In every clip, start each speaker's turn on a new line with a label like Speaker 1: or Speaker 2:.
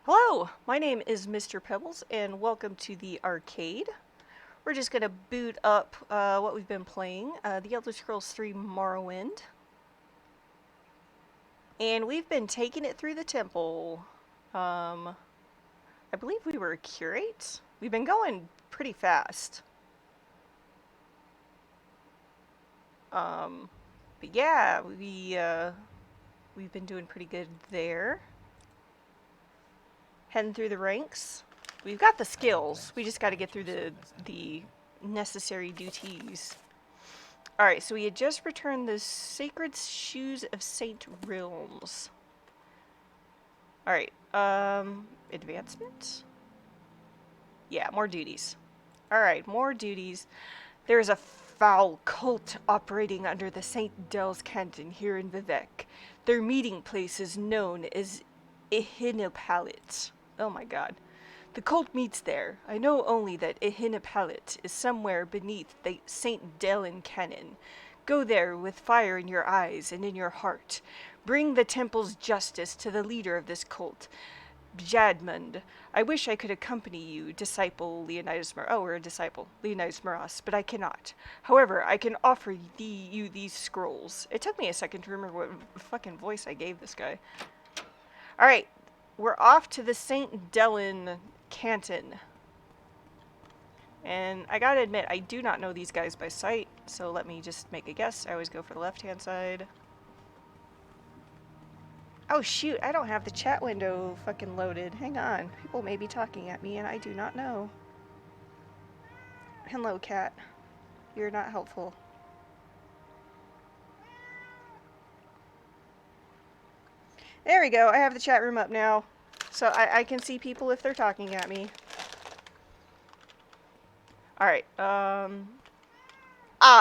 Speaker 1: Hello, my name is Mr. Pebbles, and welcome to the arcade. We're just going to boot up what we've been playing, The Elder Scrolls 3 Morrowind. And we've been taking it through the temple. I believe we were a curate. We've been going pretty fast. But yeah, we've been doing pretty good there. Heading through the ranks. We've got the skills. We just got to get through the necessary duties. Alright, so we had just returned the Sacred Shoes of Saint Realms. Alright, advancement? Yeah, more duties. Alright, more duties. There is a foul cult operating under the St. Del's Canton here in Vivec. Their meeting place is known as Ihinipalit. Oh my god. The cult meets there. I know only that Ihinipalit is somewhere beneath the St. Delin Cannon. Go there with fire in your eyes and in your heart. Bring the temple's justice to the leader of this cult, Bjadmund. I wish I could accompany you, disciple Leonidas Mar— oh, we're a disciple, Leonidas Maras, but I cannot. However, I can offer you these scrolls. It took me a second to remember what fucking voice I gave this guy. Alright, we're off to the St. Delin Canton. And I gotta admit, I do not know these guys by sight, so let me just make a guess. I always go for the left-hand side. Oh shoot, I don't have the chat window fucking loaded. Hang on. People may be talking at me and I do not know. Hello, cat. You're not helpful. There we go. I have the chat room up now. So I can see people if they're talking at me. Alright, ah,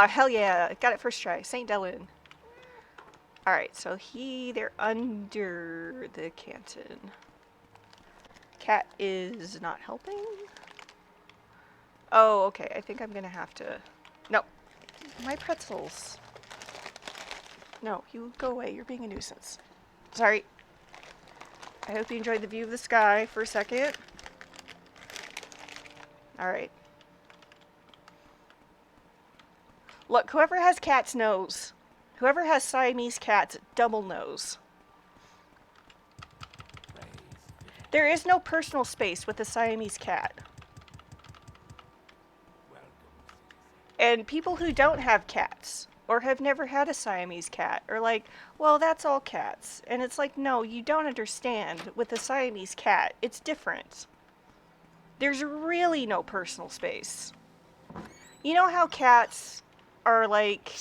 Speaker 1: hell yeah. Got it first try. St. Delin. Alright, so they're under the canton. Cat is not helping. Oh, okay. I think I'm gonna have to... No. My pretzels. No, you go away. You're being a nuisance. Sorry. I hope you enjoyed the view of the sky for a second. Alright. Look, whoever has cats knows. Whoever has Siamese cats double knows. There is no personal space with a Siamese cat. And people who don't have cats, or have never had a Siamese cat, are like, well, that's all cats. And it's like, no, you don't understand. With a Siamese cat, it's different. There's really no personal space. You know how cats are like,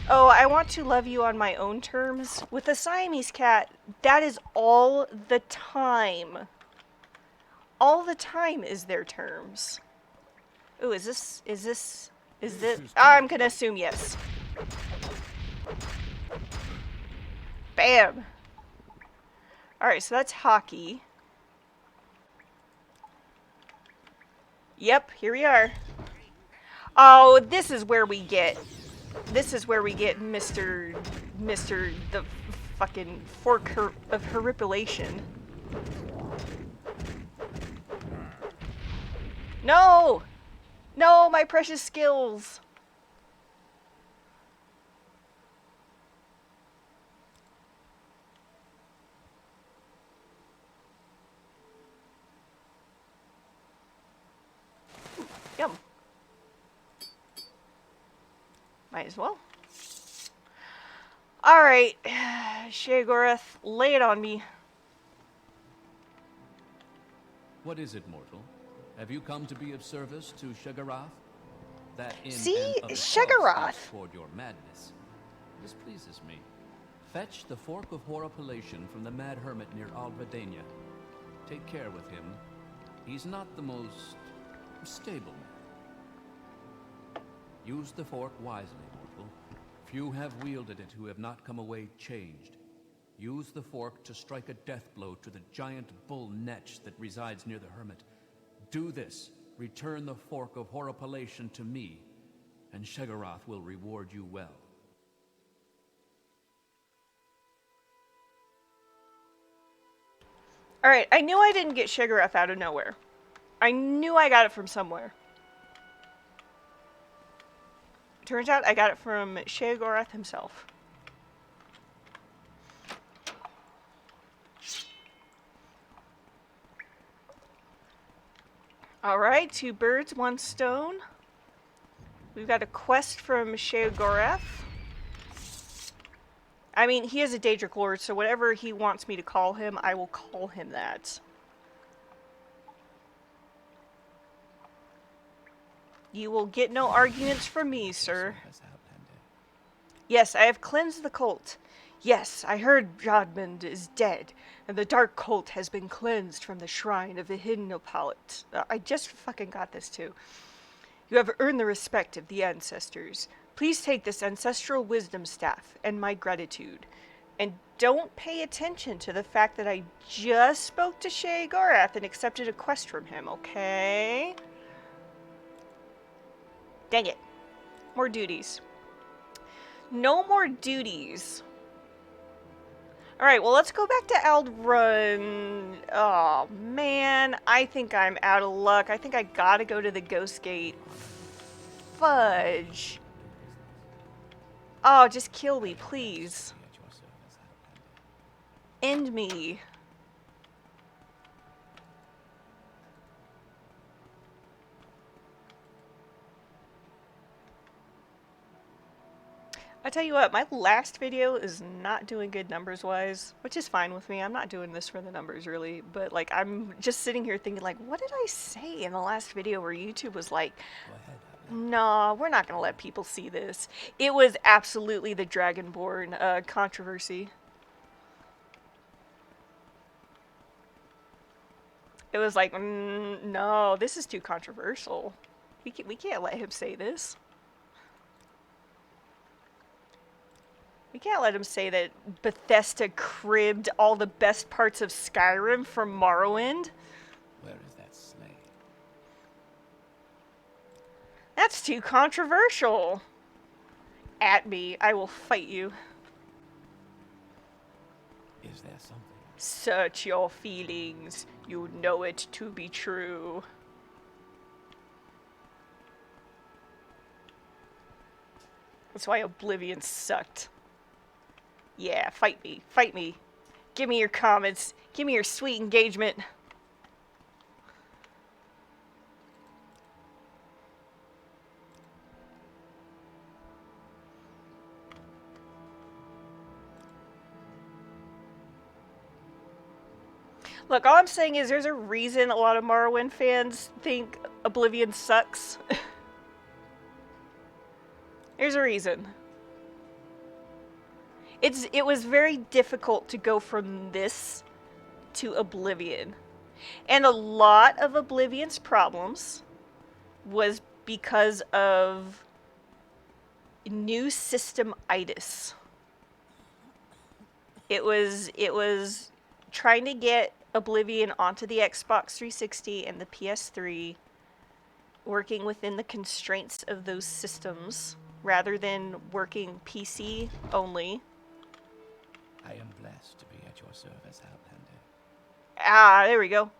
Speaker 1: oh, I want to love you on my own terms? With a Siamese cat, that is all the time. All the time is their terms. Ooh, is this... I'm gonna assume yes. Bam! Alright, so that's hockey. Yep, here we are. Oh, this is where we get Mr. the fucking fork of horripilation. No! No, my precious skills! Yum. Might as well. Alright, Sheogorath, lay it on me.
Speaker 2: What is it, mortal? Have you come to be of service to Sheogorath? That in
Speaker 1: See?
Speaker 2: and of itself
Speaker 1: Sheogorath!
Speaker 2: speaks toward your madness. This pleases me. Fetch the Fork of Horripilation from the Mad Hermit near Alvadania. Take care with him. He's not the most stable man. Use the fork wisely, mortal. Few have wielded it who have not come away changed. Use the fork to strike a death blow to the giant bull Netch that resides near the hermit. Do this. Return the Fork of Horripilation to me, and Sheogorath will reward you well.
Speaker 1: Alright, I knew I didn't get Shigarath out of nowhere. I knew I got it from somewhere. Turns out I got it from Shigarath himself. Alright, 2 birds, 1 stone. We've got a quest from Shigarath. I mean, he is a Daedric Lord, so whatever he wants me to call him, I will call him that. You will get no arguments from me, sir. Yes, I have cleansed the cult. Yes, I heard Jodmund is dead, and the dark cult has been cleansed from the shrine of the hidden Opalit. I just fucking got this too. You have earned the respect of the ancestors. Please take this ancestral wisdom staff and my gratitude. And don't pay attention to the fact that I just spoke to Shigarath and accepted a quest from him, okay? Dang it. More duties. No more duties. Alright, well, let's go back to Aldrun. Oh, man. I think I'm out of luck. I think I gotta go to the Ghost Gate. Fudge. Oh, just kill me, please. End me. I tell you what, my last video is not doing good numbers-wise, which is fine with me. I'm not doing this for the numbers, really. But, like, I'm just sitting here thinking, like, what did I say in the last video where YouTube was like, no, we're not going to let people see this. It was absolutely the Dragonborn controversy. It was like, no, this is too controversial. We can't let him say this. We can't let him say that Bethesda cribbed all the best parts of Skyrim from Morrowind.
Speaker 2: Where is that slave?
Speaker 1: That's too controversial. At me, I will fight you.
Speaker 2: Is there something?
Speaker 1: Search your feelings. You know it to be true. That's why Oblivion sucked. Yeah, fight me. Fight me. Give me your comments. Give me your sweet engagement. Look, all I'm saying is there's a reason a lot of Morrowind fans think Oblivion sucks. There's a reason. It was very difficult to go from this to Oblivion. And a lot of Oblivion's problems was because of new system-itis. It was trying to get Oblivion onto the Xbox 360 and the PS3, working within the constraints of those systems, rather than working PC only.
Speaker 2: I am blessed to be at your service, Outlander.
Speaker 1: Ah, there we go.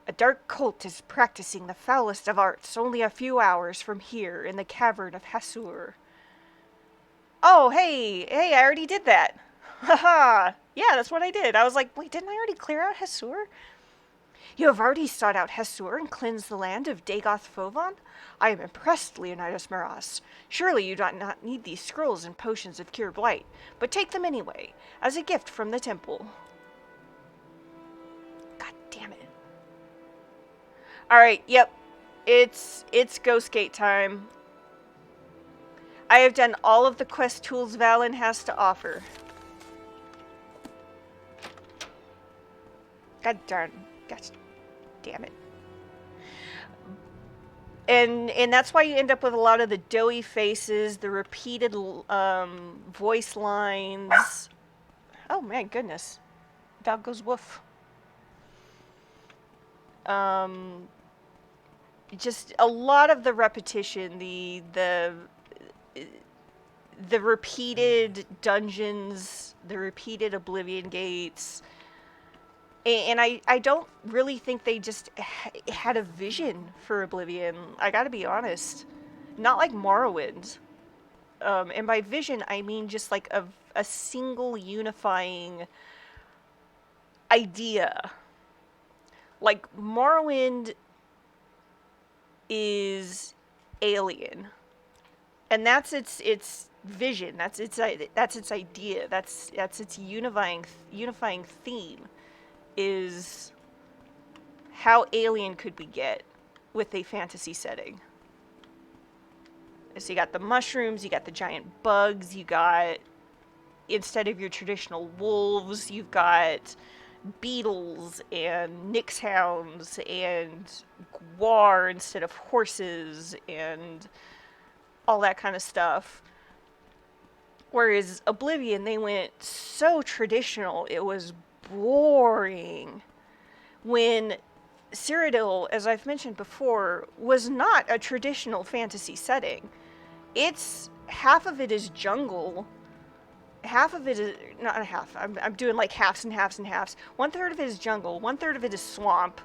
Speaker 1: A dark cult is practicing the foulest of arts only a few hours from here in the cavern of Hasur. Oh, hey, I already did that. Haha, yeah, that's what I did. I was like, wait, didn't I already clear out Hasur? You have already sought out Hasur and cleansed the land of Dagoth Fovon? I am impressed, Leonidas Maras. Surely you do not need these scrolls and potions of cure blight, but take them anyway, as a gift from the temple. God damn it. Alright, yep. It's Ghost Gate time. I have done all of the quest tools Valen has to offer. God darn. Gosh damn it. And that's why you end up with a lot of the doughy faces, the repeated voice lines. Oh my goodness. Dog goes woof. Just a lot of the repetition, the repeated dungeons, the repeated Oblivion gates. And I don't really think they just had a vision for Oblivion. I gotta be honest. Not like Morrowind. And by vision, I mean just like a single unifying idea. Like, Morrowind is alien. And that's its vision. That's its idea. That's its unifying theme is how alien could we get with a fantasy setting. So you got the mushrooms, you got the giant bugs, you got, instead of your traditional wolves, you've got beetles and nix hounds and guar instead of horses and all that kind of stuff. Whereas Oblivion, they went so traditional, it was boring. When Cyrodiil, as I've mentioned before, was not a traditional fantasy setting. It's half of it is jungle, half of it is not half. I'm doing like halves and halves and halves. 1/3 of it is jungle, 1/3 of it is swamp,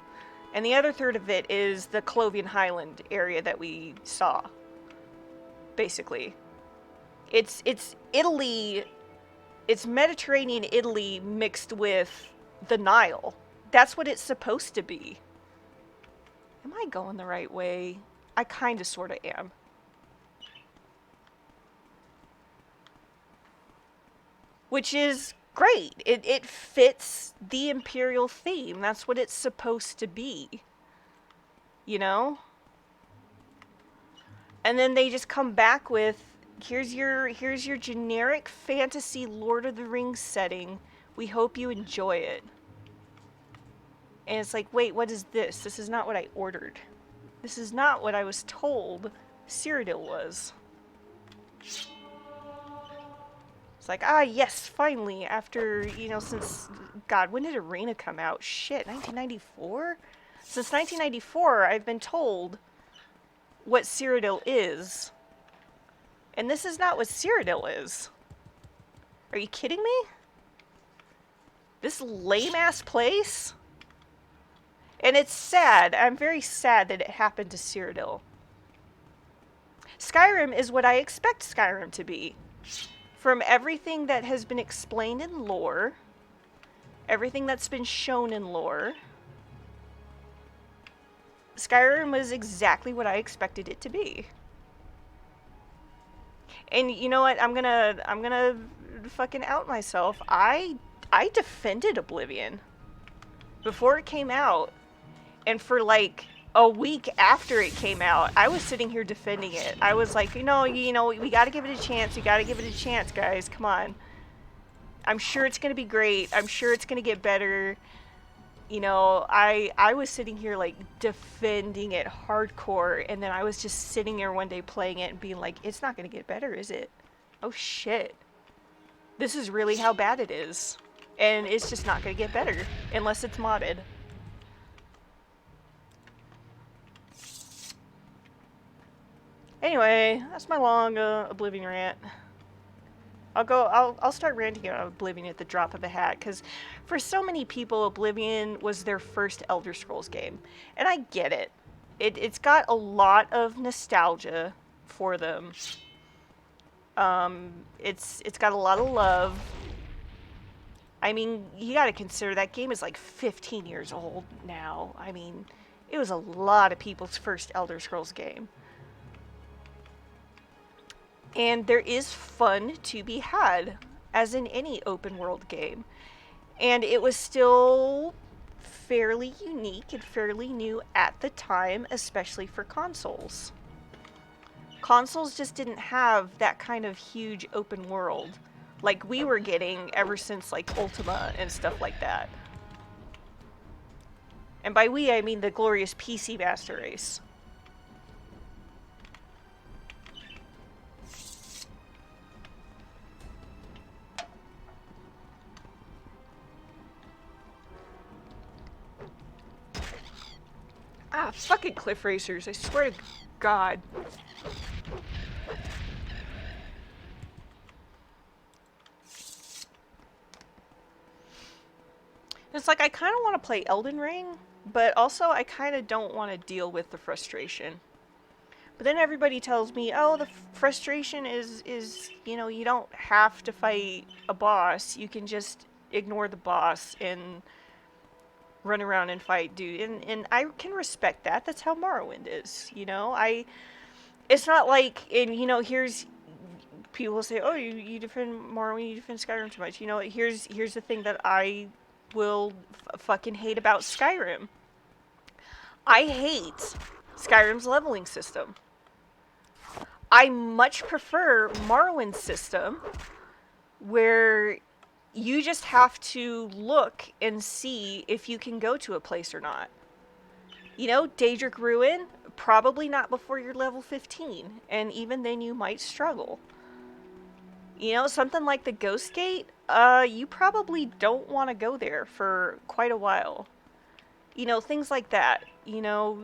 Speaker 1: and the other third of it is the Clovian Highland area that we saw. Basically, it's Italy, it's Mediterranean Italy mixed with the Nile. That's what it's supposed to be. Am I going the right way? I kind of sort of am. Which is great. It fits the Imperial theme. That's what it's supposed to be. You know? And then they just come back with, here's your generic fantasy Lord of the Rings setting. We hope you enjoy it. And it's like, wait, what is this? This is not what I ordered. This is not what I was told Cyrodiil was. It's like, ah, yes, finally, after, since, God, when did Arena come out? Shit, 1994? Since 1994, I've been told what Cyrodiil is. And this is not what Cyrodiil is. Are you kidding me? This lame-ass place? And it's sad. I'm very sad that it happened to Cyrodiil. Skyrim is what I expect Skyrim to be. From everything that has been explained in lore, everything that's been shown in lore, Skyrim was exactly what I expected it to be. And you know what? I'm gonna fucking out myself. I defended Oblivion before it came out, and for like a week after it came out, I was sitting here defending it. I was like, we gotta give it a chance. We gotta give it a chance, guys. Come on. I'm sure it's gonna be great. I'm sure it's gonna get better. I was sitting here like defending it hardcore, and then I was just sitting there one day playing it and being like, it's not gonna get better, is it? Oh shit. This is really how bad it is. And it's just not gonna get better unless it's modded. Anyway, that's my long Oblivion rant. I'll start ranting about Oblivion at the drop of a hat, because for so many people, Oblivion was their first Elder Scrolls game. And I get it. It's got a lot of nostalgia for them. It's got a lot of love. I mean, you gotta consider that game is like 15 years old now. I mean, it was a lot of people's first Elder Scrolls game. And there is fun to be had, as in any open world game. And it was still fairly unique and fairly new at the time, especially for consoles. Consoles just didn't have that kind of huge open world like we were getting ever since like Ultima and stuff like that. And by we, I mean the glorious PC Master Race. Ah, fucking cliff racers, I swear to God. it's like I kind of want to play Elden Ring, but also I kind of don't want to deal with the frustration. But then everybody tells me, oh, the frustration is, you know, you don't have to fight a boss. You can just ignore the boss and run around and fight dude. And I can respect that. That's how Morrowind is, you know? It's not like, and you know, here's, people say, oh, you defend Morrowind, you defend Skyrim too much. You know, here's the thing that I will fucking hate about Skyrim. I hate Skyrim's leveling system. I much prefer Morrowind's system where you just have to look and see if you can go to a place or not. You know, Daedric Ruin, probably not before you're level 15, and even then you might struggle. You know, something like the Ghost Gate, you probably don't want to go there for quite a while. You know, things like that. You know,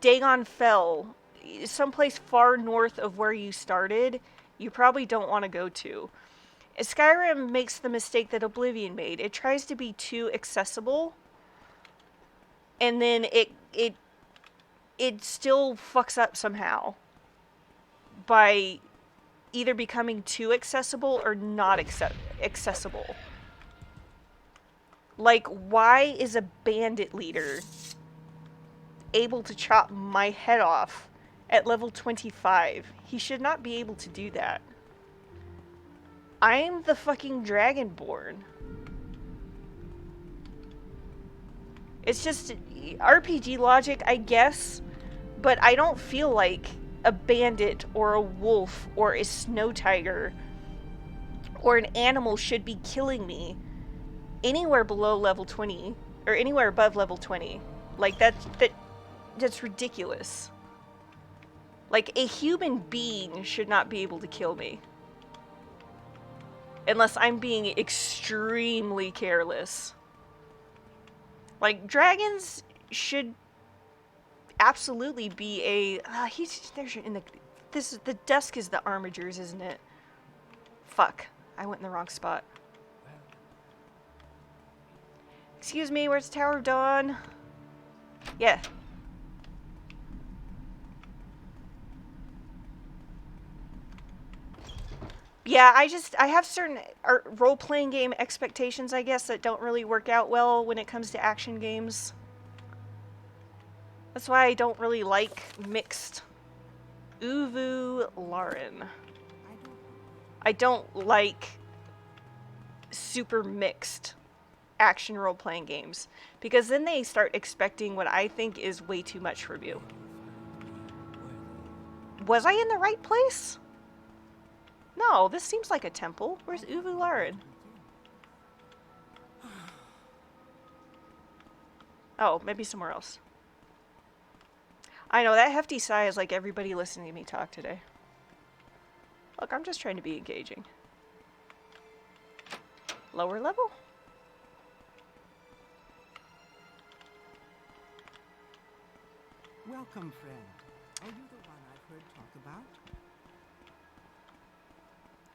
Speaker 1: Dagon Fell, someplace far north of where you started, you probably don't want to go to. Skyrim makes the mistake that Oblivion made. It tries to be too accessible, and then it still fucks up somehow by either becoming too accessible or not accessible. Like, why is a bandit leader able to chop my head off at level 25? He should not be able to do that. I'm the fucking Dragonborn. It's just RPG logic, I guess, but I don't feel like a bandit or a wolf or a snow tiger or an animal should be killing me anywhere below level 20 or anywhere above level 20. Like that's ridiculous. Like, a human being should not be able to kill me unless I'm being extremely careless. Like, dragons should absolutely be a there's in the dusk is the armigers, isn't it? Fuck, I went in the wrong spot. Excuse me, where's Tower of Dawn? Yeah. Yeah, I have certain role-playing game expectations, I guess, that don't really work out well when it comes to action games. That's why I don't really like mixed. Owo-bwivion. I don't like super mixed action role-playing games, because then they start expecting what I think is way too much from you. Was I in the right place? No, this seems like a temple. Where's owo-bwivion? Oh, maybe somewhere else. I know, that hefty sigh is like everybody listening to me talk today. Look, I'm just trying to be engaging. Lower level?
Speaker 3: Welcome, friend. Are you the one I've heard talk about?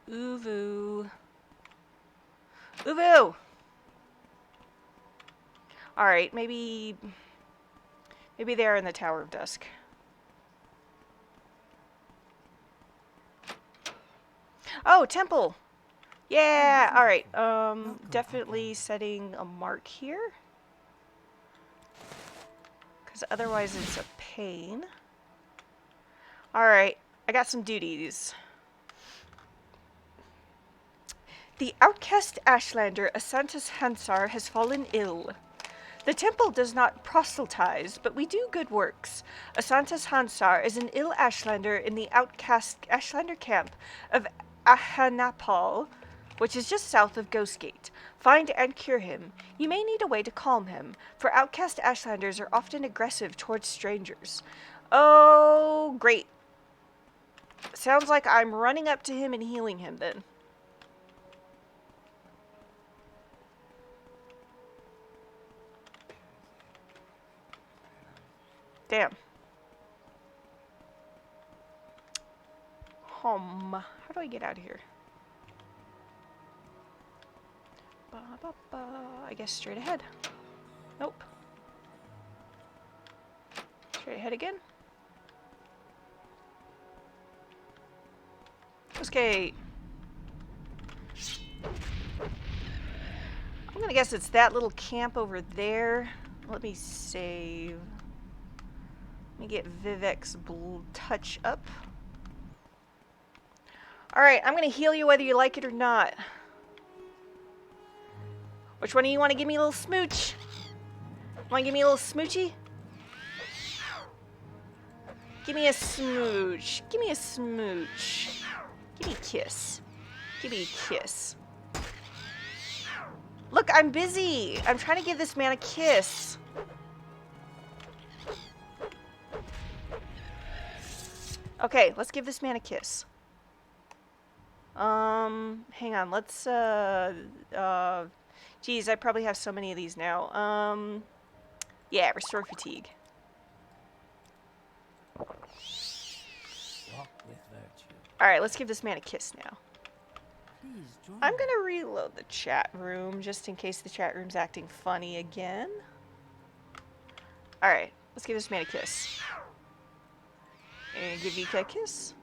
Speaker 1: Uvu. Uvu! Alright, maybe they're in the Tower of Dusk. Oh, temple! Yeah, alright. Definitely setting a mark here. Because otherwise it's a pain. Alright, I got some duties. The outcast Ashlander Asantas Hansar has fallen ill. The temple does not proselytize, but we do good works. Asantas Hansar is an ill Ashlander in the outcast Ashlander camp of Ahanapal, which is just south of Ghostgate. Find and cure him. You may need a way to calm him, for outcast Ashlanders are often aggressive towards strangers. Oh, great. Sounds like I'm running up to him and healing him then. Damn. How do I get out of here? I guess straight ahead. Nope. Straight ahead again. Okay. I'm gonna guess it's that little camp over there. Let me save. Let me get Vivek's touch up. Alright, I'm gonna heal you whether you like it or not. Which one of you want to give me a little smooch? Want to give me a little smoochy? Give me a smooch. Give me a smooch. Give me a kiss. Give me a kiss. Look, I'm busy. I'm trying to give this man a kiss. Okay, let's give this man a kiss. Hang on. Let's, geez, I probably have so many of these now. Yeah, restore fatigue.
Speaker 2: Walk with virtue.
Speaker 1: Alright, let's give this man a kiss now.
Speaker 3: Please join
Speaker 1: I'm
Speaker 3: me.
Speaker 1: gonna reload the chat room just in case the chat room's acting funny again. Alright, let's give this man a kiss. And give Vika a kiss.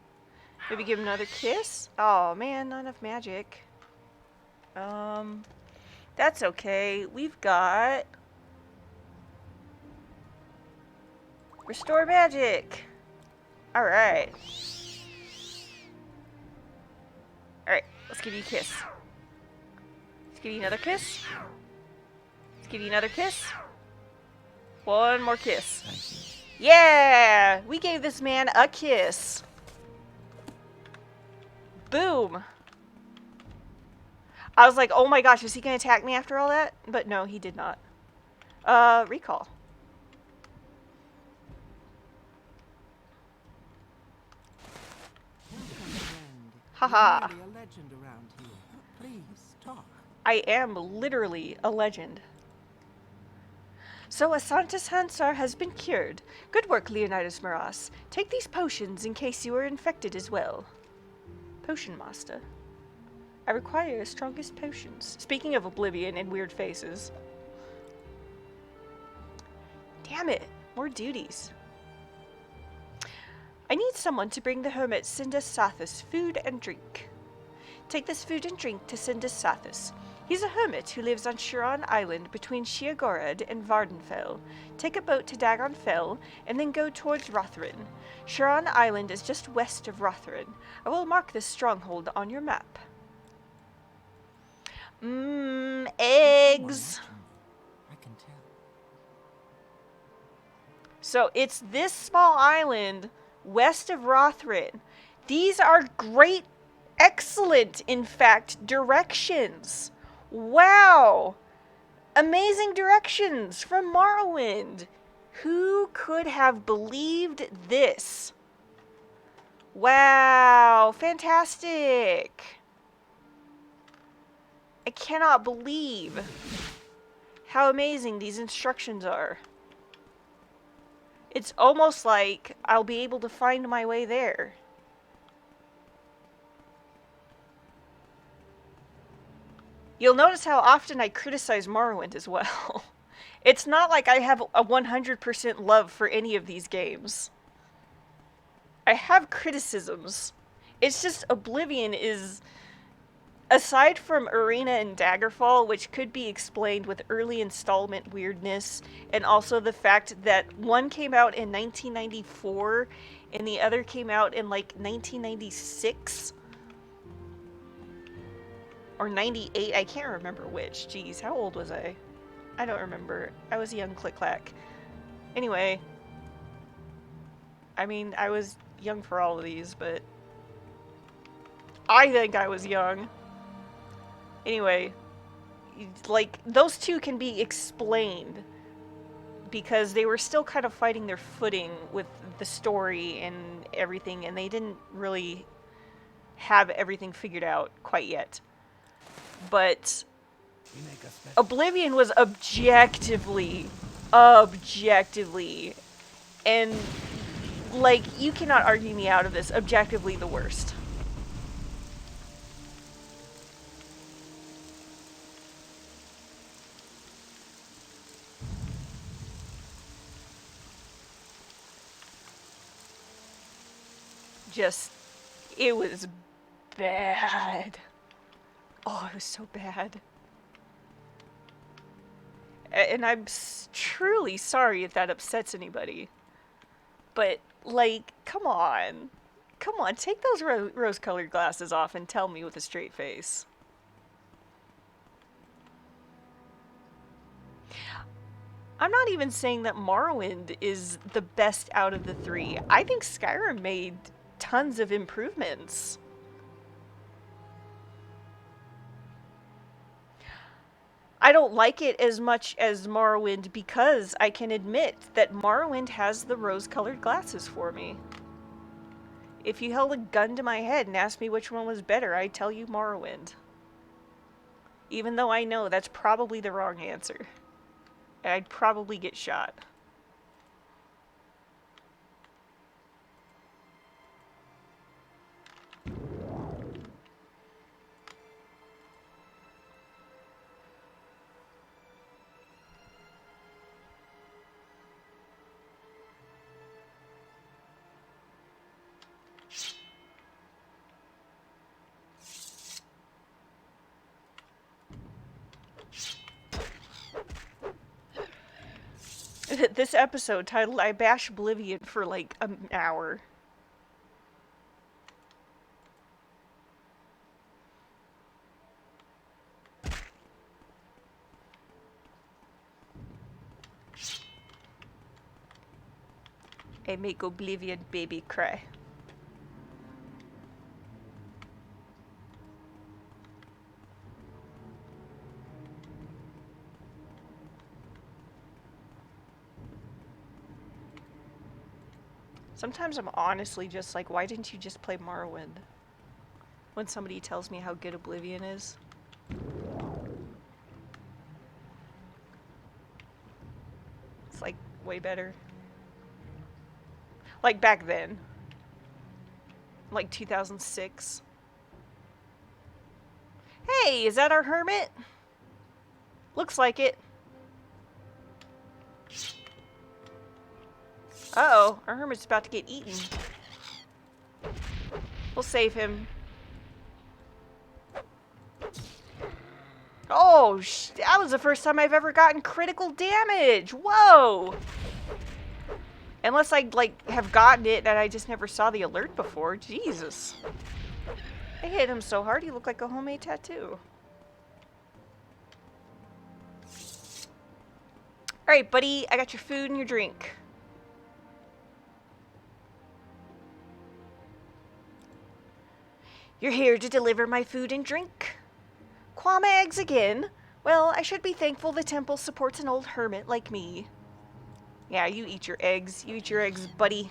Speaker 1: Maybe give him another kiss. Oh man, not enough magic. That's okay. We've got restore magic. Alright. Alright, let's give you a kiss. Let's give you another kiss. Let's give you another kiss. One more kiss.
Speaker 2: Thank you.
Speaker 1: Yeah! We gave this man a kiss. Boom. I was like, oh my gosh, is he gonna attack me after all that? But no, he did not. Recall.
Speaker 3: Welcome, friend.
Speaker 1: Haha.
Speaker 3: You're really a legend around here. Please, talk.
Speaker 1: I am literally a legend. So Asantis Hansar has been cured. Good work, Leonidas Moras. Take these potions in case you are infected as well. Potion Master. I require strongest potions. Speaking of Oblivion and weird faces. Damn it, more duties. I need someone to bring the hermit Sindus Sathis food and drink. Take this food and drink to Sindus Sathis. He's a hermit who lives on Shiran Island between Sheogorod and Vardenfell. Take a boat to Dagon Fell and then go towards Rothrin. Shiran Island is just west of Rothrin. I will mark this stronghold on your map. Eggs.
Speaker 3: I can tell.
Speaker 1: So it's this small island west of Rothrin. These are great, excellent, in fact, directions. Wow! Amazing directions from Morrowind. Who could have believed this? Wow, fantastic. I cannot believe how amazing these instructions are. It's almost like I'll be able to find my way there. You'll notice how often I criticize Morrowind as well. It's not like I have a 100% love for any of these games. I have criticisms. It's just Oblivion is, aside from Arena and Daggerfall, which could be explained with early installment weirdness, and also the fact that one came out in 1994 and the other came out in like 1996 or 98, I can't remember which. Jeez, how old was I? I don't remember. I was a young click-clack. Anyway, I mean, I was young for all of these, but I think I was young. Anyway, like, those two can be explained because they were still kind of fighting their footing with the story and everything, and they didn't really have everything figured out quite yet. But
Speaker 2: We make a special.
Speaker 1: Oblivion was objectively, and, like, you cannot argue me out of this, objectively the worst. just, it was bad. Oh, it was so bad. And I'm truly sorry if that upsets anybody. But, like, come on. Come on, take those rose-colored glasses off and tell me with a straight face. I'm not even saying that Morrowind is the best out of the three. I think Skyrim made tons of improvements. I don't like it as much as Morrowind because I can admit that Morrowind has the rose-colored glasses for me. If you held a gun to my head and asked me which one was better, I'd tell you Morrowind. Even though I know that's probably the wrong answer. I'd probably get shot. This episode titled I Bash Oblivion for like an hour. I make Oblivion baby cry. Sometimes I'm honestly just like, why didn't you just play Morrowind? When somebody tells me how good Oblivion is. It's like, way better. Like back then. Like 2006. Hey, is that our hermit? Looks like it. Uh-oh, our hermit's about to get eaten. We'll save him. Oh, that was the first time I've ever gotten critical damage. Whoa! Unless I, like, have gotten it and I just never saw the alert before. Jesus. I hit him so hard he looked like a homemade tattoo. Alright, buddy, I got your food and your drink. You're here to deliver my food and drink? Quam eggs again? Well, I should be thankful the temple supports an old hermit like me. Yeah, you eat your eggs. You eat your eggs, buddy.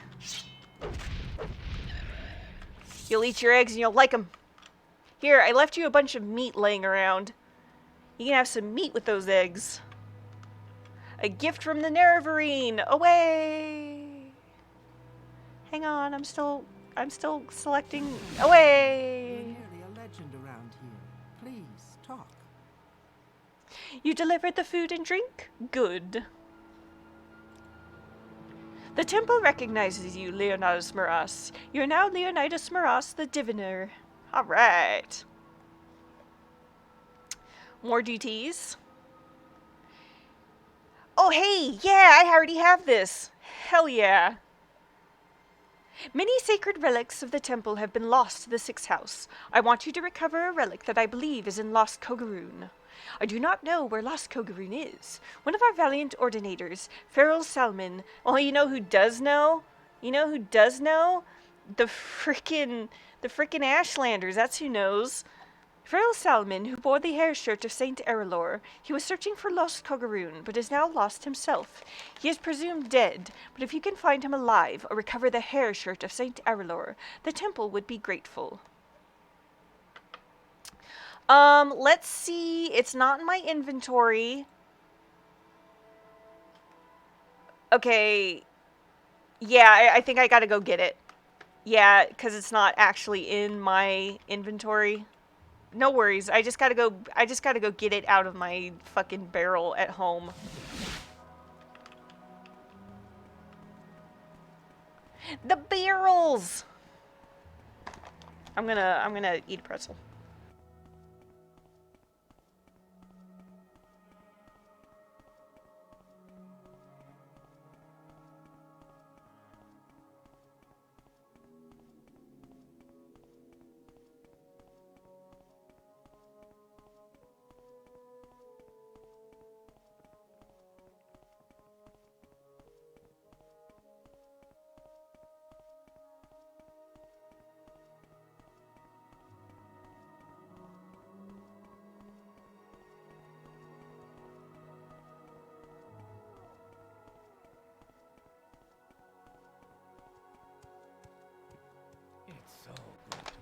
Speaker 1: You'll eat your eggs and you'll like them. Here, I left you a bunch of meat laying around. You can have some meat with those eggs. A gift from the Nerevarine. Away! Hang on, I'm still selecting. Away!
Speaker 3: You're nearly a legend around here. Please, talk.
Speaker 1: You delivered the food and drink? Good. The temple recognizes you, Leonidas Maras. You're now Leonidas Maras, the diviner. Alright. More duties. Oh, hey! Yeah, I already have this. Hell yeah. Many sacred relics of the temple have been lost to the Sixth House. I want you to recover a relic that I believe is in Lost Kogaroon. I do not know where Lost Kogaroon is. One of our valiant ordinators, Feral Salmon. Well, you know who does know? You know who does know? The frickin' Ashlanders, that's who knows. Feral Salmon, who bore the hair shirt of Saint Erelor. He was searching for Lost Kogaroon, but is now lost himself. He is presumed dead, but if you can find him alive or recover the hair shirt of Saint Erelor, the temple would be grateful. Let's see. It's not in my inventory. Okay. Yeah, I think I gotta go get it. Yeah, because it's not actually in my inventory. No worries. I just gotta go get it out of my fucking barrel at home. The barrels! I'm gonna eat a pretzel.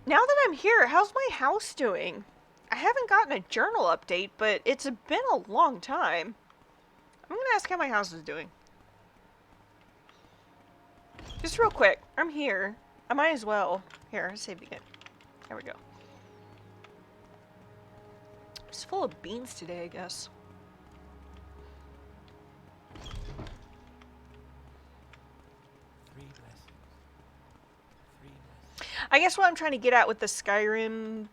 Speaker 1: Now that I'm here, how's my house doing? I haven't gotten a journal update, but it's been a long time. I'm gonna ask how my house is doing. Just real quick, I'm here. I might as well. Here, save it again. There we go. It's full of beans today, I guess. I guess what I'm trying to get at with the Skyrim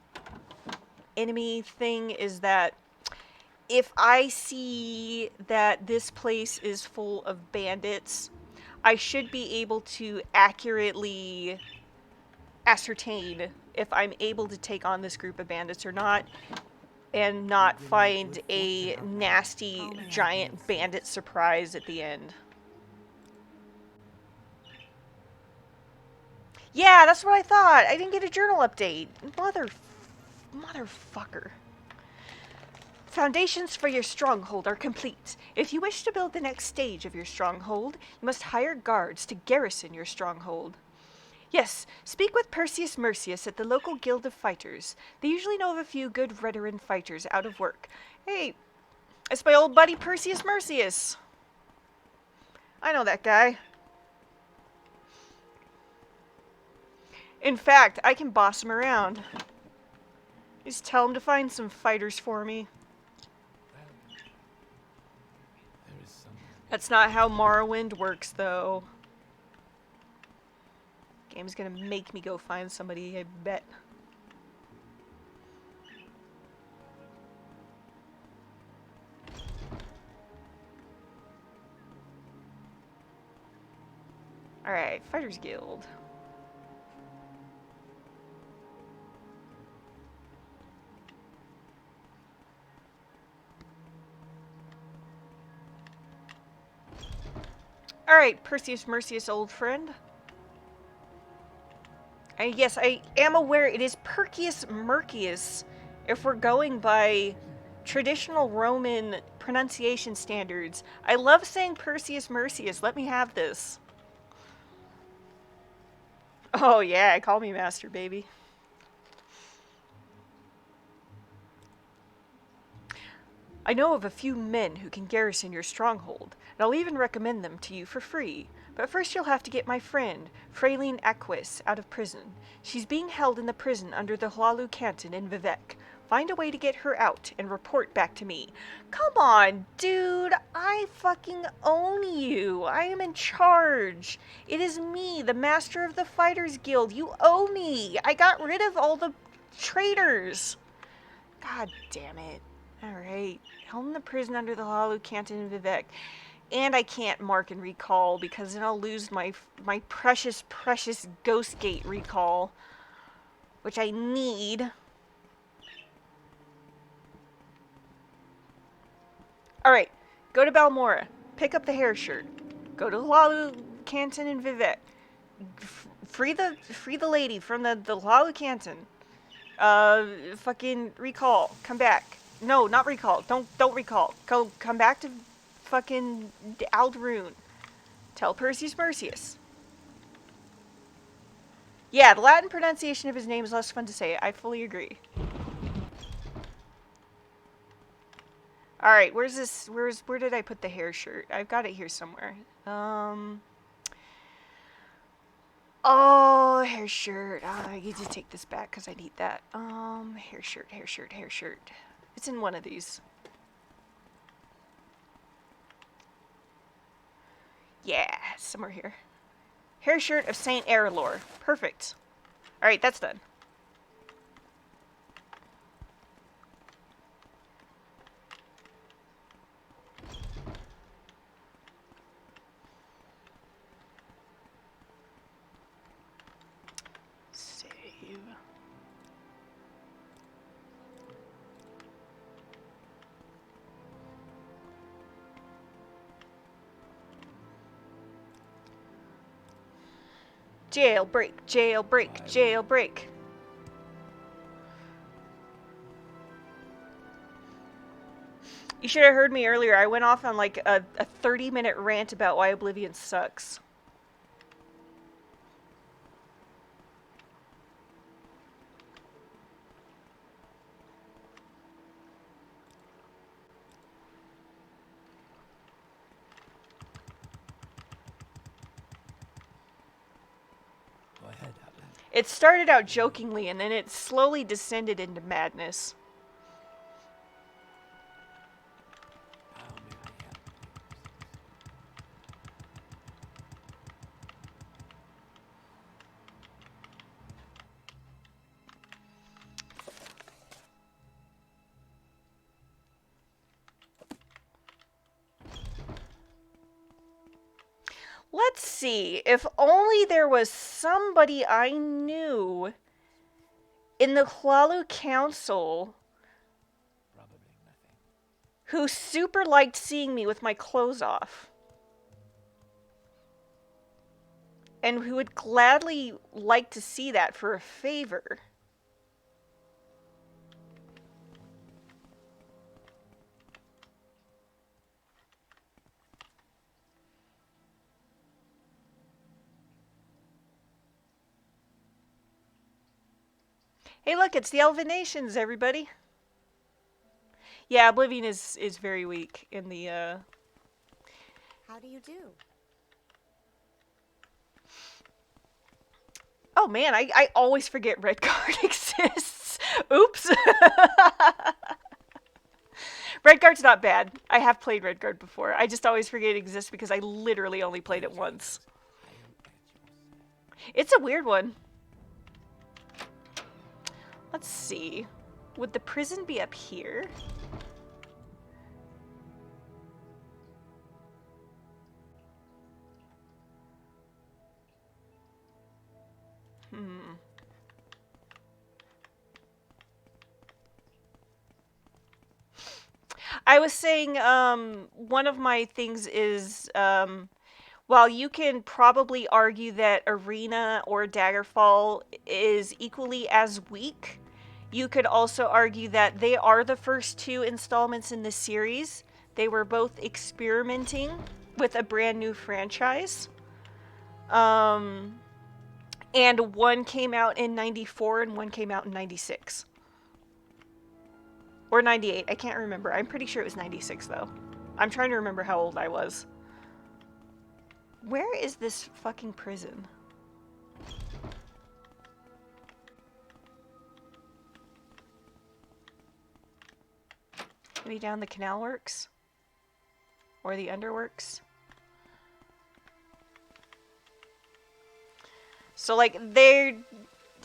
Speaker 1: enemy thing is that if I see that this place is full of bandits, I should be able to accurately ascertain if I'm able to take on this group of bandits or not, and not find a nasty giant bandit surprise at the end. Yeah, that's what I thought. I didn't get a journal update. Motherfucker. Foundations for your stronghold are complete. If you wish to build the next stage of your stronghold, you must hire guards to garrison your stronghold. Yes, speak with Perseus Mercius at the local guild of fighters. They usually know of a few good veteran fighters out of work. Hey, it's my old buddy Perseus Mercius. I know that guy. In fact, I can boss him around. Just tell him to find some fighters for me. That's not how Morrowind works, though. Game's gonna make me go find somebody, I bet. Alright, Fighters Guild. Alright, Perseus Mercius, old friend. Yes, I am aware it is Perseus Mercius if we're going by traditional Roman pronunciation standards. I love saying Perseus Mercius. Let me have this. Oh yeah, call me master, baby. I know of a few men who can garrison your stronghold, and I'll even recommend them to you for free. But first you'll have to get my friend, Fraeline Aquis, out of prison. She's being held in the prison under the Hlalu canton in Vivec. Find a way to get her out and report back to me. Come on, dude! I fucking own you! I am in charge! It is me, the master of the Fighters Guild. You owe me! I got rid of all the traitors! God damn it. Alright. Held in the prison under the Hlalu canton in Vivec. And I can't mark and recall because then I'll lose my precious Ghostgate recall, which I need. Alright, go to Balmora. Pick up the hair shirt. Go to Hlalu canton in Vivec. Free the lady from the Hlalu canton. Fucking recall. Come back. No, not recall. Don't recall. Come back to fucking Aldrune. Tell Perseus Mercius. Yeah, the Latin pronunciation of his name is less fun to say. I fully agree. Alright, where's this? Where did I put the hair shirt? I've got it here somewhere. Oh, hair shirt. I need to take this back because I need that. Hair shirt. It's in one of these. Yeah, somewhere here. Hair shirt of Saint Erlor. Perfect. Alright, that's done. Jailbreak, jailbreak, jailbreak. You should have heard me earlier. I went off on like a 30-minute rant about why Oblivion sucks.
Speaker 2: Go ahead, Outlander.
Speaker 1: It started out jokingly and then it slowly descended into madness.
Speaker 2: How may I help you?
Speaker 1: Let's see. If only there was somebody I knew in the Hlalu Council
Speaker 2: Probably nothing.
Speaker 1: who super liked seeing me with my clothes off. And who would gladly like to see that for a favor. Hey, look, it's the Elven Nations, everybody. Yeah, Oblivion is very weak in the,
Speaker 4: How do you do?
Speaker 1: Oh man, I always forget Redguard exists. Oops. Redguard's not bad. I have played Redguard before. I just always forget it exists because I literally only played it once.
Speaker 2: I am at your service.
Speaker 1: It's a weird one. Let's see. Would the prison be up here? I was saying, one of my things is, while you can probably argue that Arena or Daggerfall is equally as weak, you could also argue that they are the first two installments in the series. They were both experimenting with a brand new franchise. And one came out in 94 and one came out in 96. Or 98, I can't remember. I'm pretty sure it was 96 though. I'm trying to remember how old I was. Where is this fucking prison? Maybe down the canal works? Or the underworks? So like,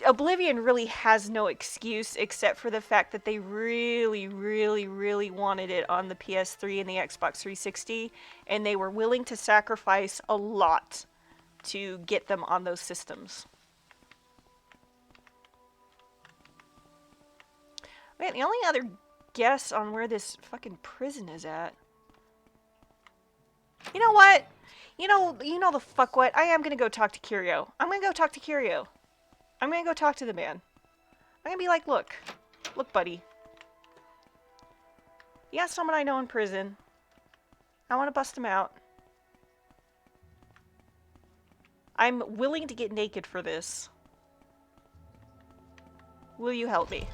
Speaker 1: Oblivion really has no excuse except for the fact that they really, really, really wanted it on the PS3 and the Xbox 360, and they were willing to sacrifice a lot to get them on those systems. Man, the only other guess on where this fucking prison is at. You know what? You know the fuck what? I am gonna go talk to Curio. I'm gonna go talk to Curio. I'm gonna go talk to the man. I'm gonna be like, look, buddy. You got someone I know in prison. I want to bust him out. I'm willing to get naked for this. Will you help me?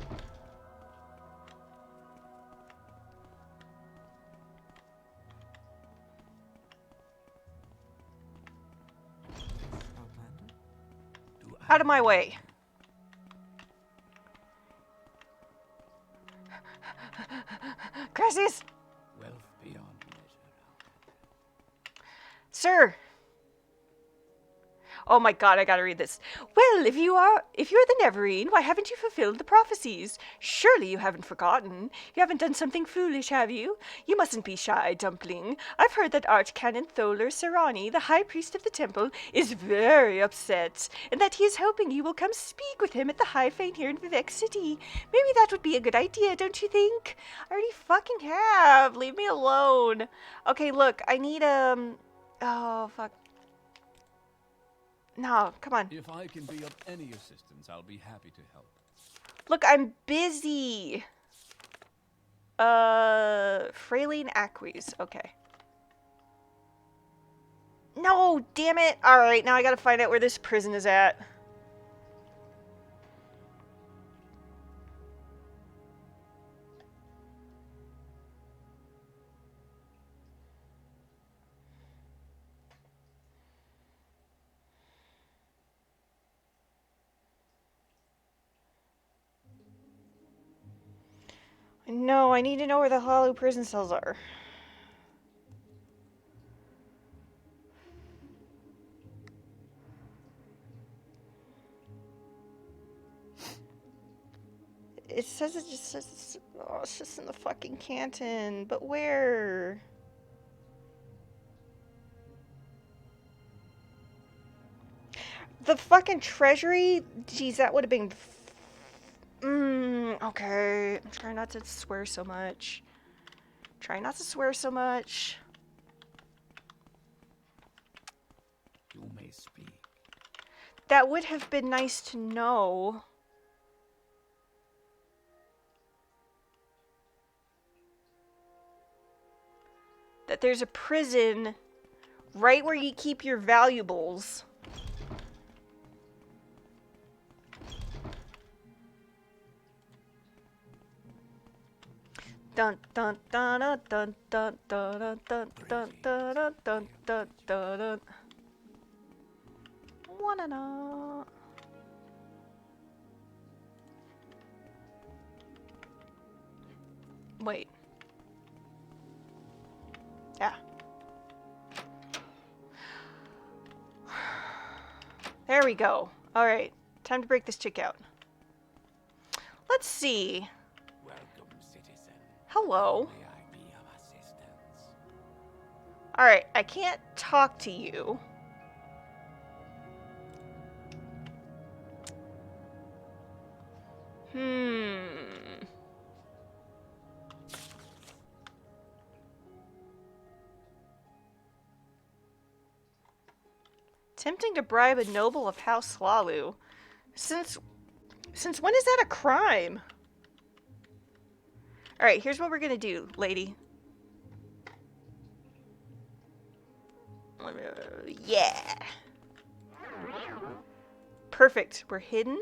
Speaker 3: Outlander?
Speaker 2: Do I
Speaker 1: Out of my way. Crisis!
Speaker 2: wealth beyond measure,
Speaker 1: Sir! Oh my god, I gotta read this. Well, if you're the Neverine, why haven't you fulfilled the prophecies? Surely you haven't forgotten. You haven't done something foolish, have you? You mustn't be shy, Dumpling. I've heard that Archcanon Tholer Serani, the High Priest of the Temple, is very upset, and that he is hoping you will come speak with him at the High Fane here in Vivek City. Maybe that would be a good idea, don't you think? I already fucking have. Leave me alone. Okay, look, I need, oh, fuck. No, come on.
Speaker 2: If I can be of any assistance, I'll be happy to help.
Speaker 1: Look, I'm busy. Fraylene Aquis. Okay. No, damn it. Alright, now I gotta find out where this prison is at. No, I need to know where the hollow prison cells are. It says it just says it's just in the fucking canton, but where? The fucking treasury? Jeez, that would have been. Okay. I'm trying not to swear so much. Try not to swear so much.
Speaker 2: You may speak.
Speaker 1: That would have been nice to know. That there's a prison right where you keep your valuables. Dun dun dun dun dun dun dun dun dun dun dun dun dun. Wanna. Wait. Yeah. There we go. Alright. Time to break this chick out. Let's see.
Speaker 2: Welcome, citizen.
Speaker 1: Hello.
Speaker 2: May I be of assistance?
Speaker 1: Alright, I can't talk to you. Attempting to bribe a noble of House Slalu. Since when is that a crime? Alright, here's what we're gonna do, lady. Yeah. Perfect. We're hidden.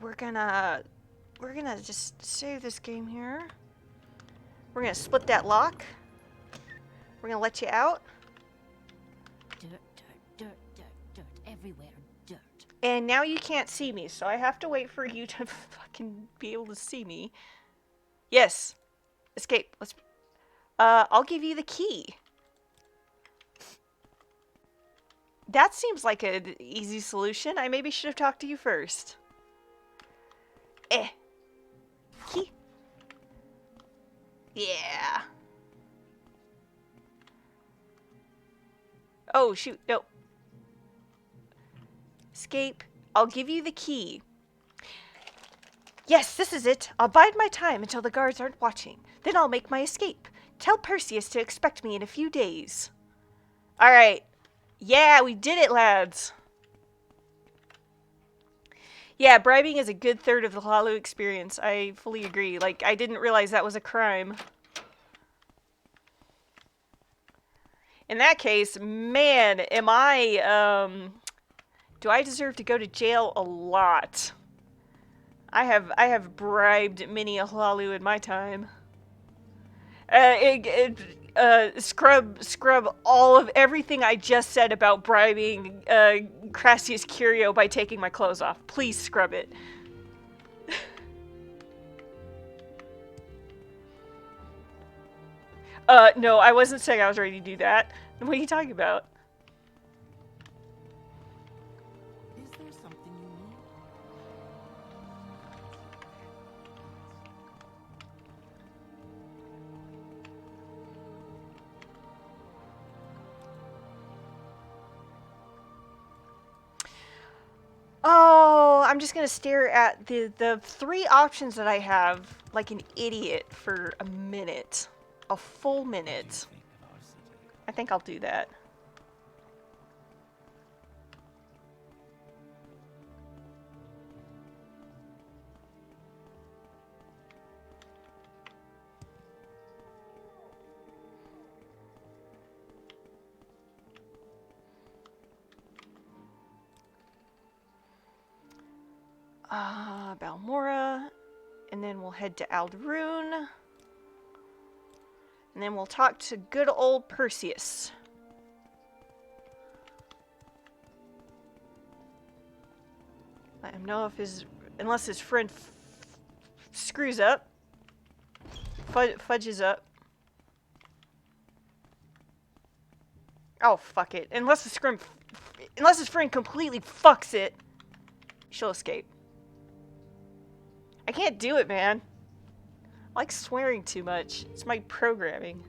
Speaker 1: We're gonna just save this game here. We're gonna split that lock. We're gonna let you out.
Speaker 5: Dirt, dirt, dirt, dirt, dirt. Everywhere, dirt.
Speaker 1: And now you can't see me, so I have to wait for you to fucking be able to see me. Yes. Escape. Let's... I'll give you the key. That seems like an easy solution. I maybe should have talked to you first. Key. Yeah. Oh, shoot. No. Escape. I'll give you the key. Yes, this is it. I'll bide my time until the guards aren't watching. Then I'll make my escape. Tell Perseus to expect me in a few days. Alright. Yeah, we did it, lads. Yeah, bribing is a good third of the Hlaalu experience. I fully agree. Like, I didn't realize that was a crime. In that case, man, am I, do I deserve to go to jail a lot? I have bribed many a Hlaalu in my time. Scrub all of everything I just said about bribing Crassius Curio by taking my clothes off. Please scrub it. No, I wasn't saying I was ready to do that. What are you talking about?
Speaker 3: Is there something you need?
Speaker 1: Oh, I'm just gonna stare at the three options that I have like an idiot for a minute. A full minute. I think I'll do that. Balmora. And then we'll head to Aldrune. And then we'll talk to good old Perseus. Let him know if unless his friend screws up. Fudges up. Oh, fuck it. Unless his friend completely fucks it, she'll escape. I can't do it, man. I like swearing too much. It's my programming.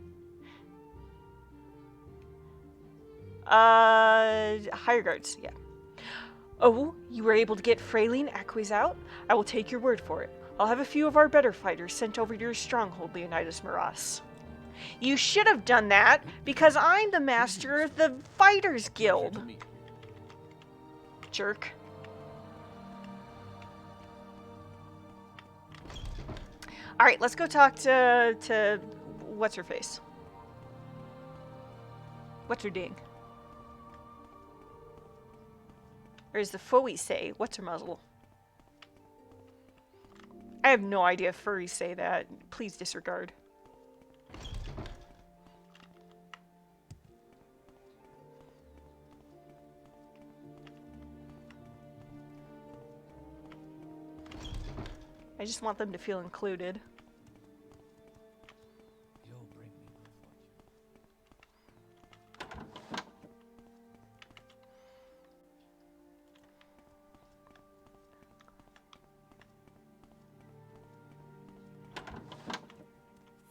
Speaker 1: Higher guards, yeah. Oh, you were able to get Fraeline Aquis out? I will take your word for it. I'll have a few of our better fighters sent over to your stronghold, Leonidas Moras. You should have done that, because I'm the master of the Fighters Guild. Jerk. Alright, let's go talk to what's-her-face. What's-her-ding? Or is the Foey say, what's-her-muzzle? I have no idea if furries say that. Please disregard. I just want them to feel included.
Speaker 2: You'll bring me my fortune.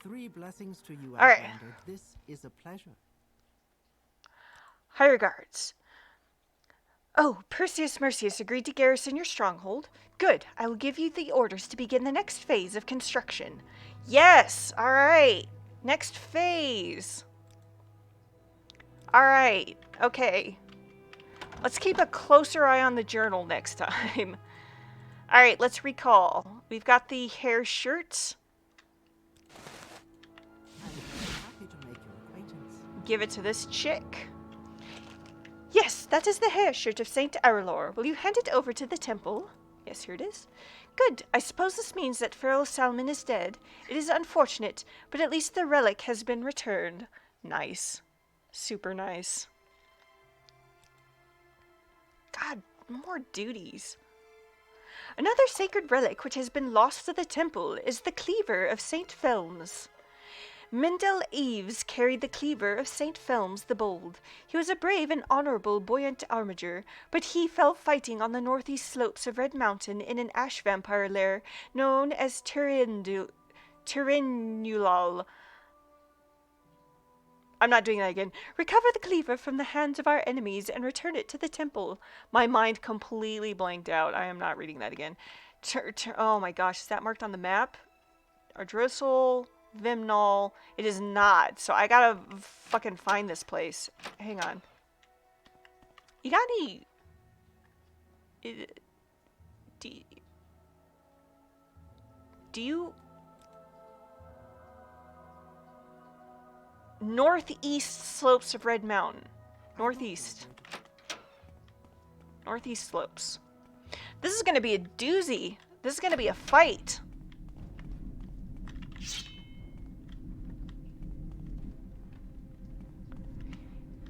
Speaker 3: 3 blessings to you,
Speaker 1: All right.
Speaker 3: Outlander. This is a pleasure.
Speaker 1: Higher guards. Oh, Perseus Mercius agreed to garrison your stronghold. Good. I will give you the orders to begin the next phase of construction. Yes! Alright. Next phase. Alright. Okay. Let's keep a closer eye on the journal next time. Alright, let's recall. We've got the hair shirts.
Speaker 3: I'm happy to make your acquaintance.
Speaker 1: Give it to this chick. Yes, that is the hair shirt of Saint Aurelor. Will you hand it over to the temple? Yes, here it is. Good. I suppose this means that Feral Salmon is dead. It is unfortunate, but at least the relic has been returned. Nice. Super nice. God, more duties. Another sacred relic which has been lost to the temple is the cleaver of Saint Felms. Mendel Eves carried the cleaver of Saint Felms the Bold. He was a brave and honorable buoyant armiger, but he fell fighting on the northeast slopes of Red Mountain in an ash vampire lair known as Tyrannulal. I'm not doing that again. Recover the cleaver from the hands of our enemies and return it to the temple. My mind completely blanked out. I am not reading that again. Oh my gosh, is that marked on the map? Ardrosol... Vimnol. It is not. So I gotta fucking find this place. Hang on. You got any... Do you... Northeast slopes of Red Mountain. Northeast. Northeast slopes. This is gonna be a doozy. This is gonna be a fight.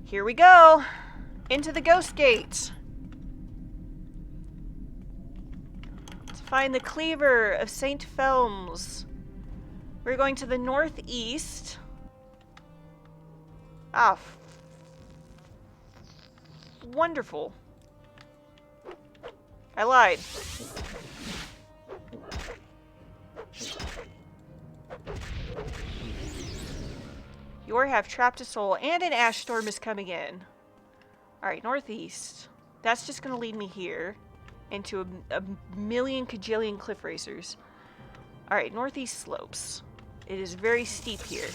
Speaker 1: Here we go! Into the Ghost Gate! To find the cleaver of Saint Felms. We're going to the northeast. Ah, wonderful. I lied. You have trapped a soul, and an ash storm is coming in. Alright, northeast. That's just gonna lead me here. Into a million kajillion cliff racers. Alright, northeast slopes. It is very steep here.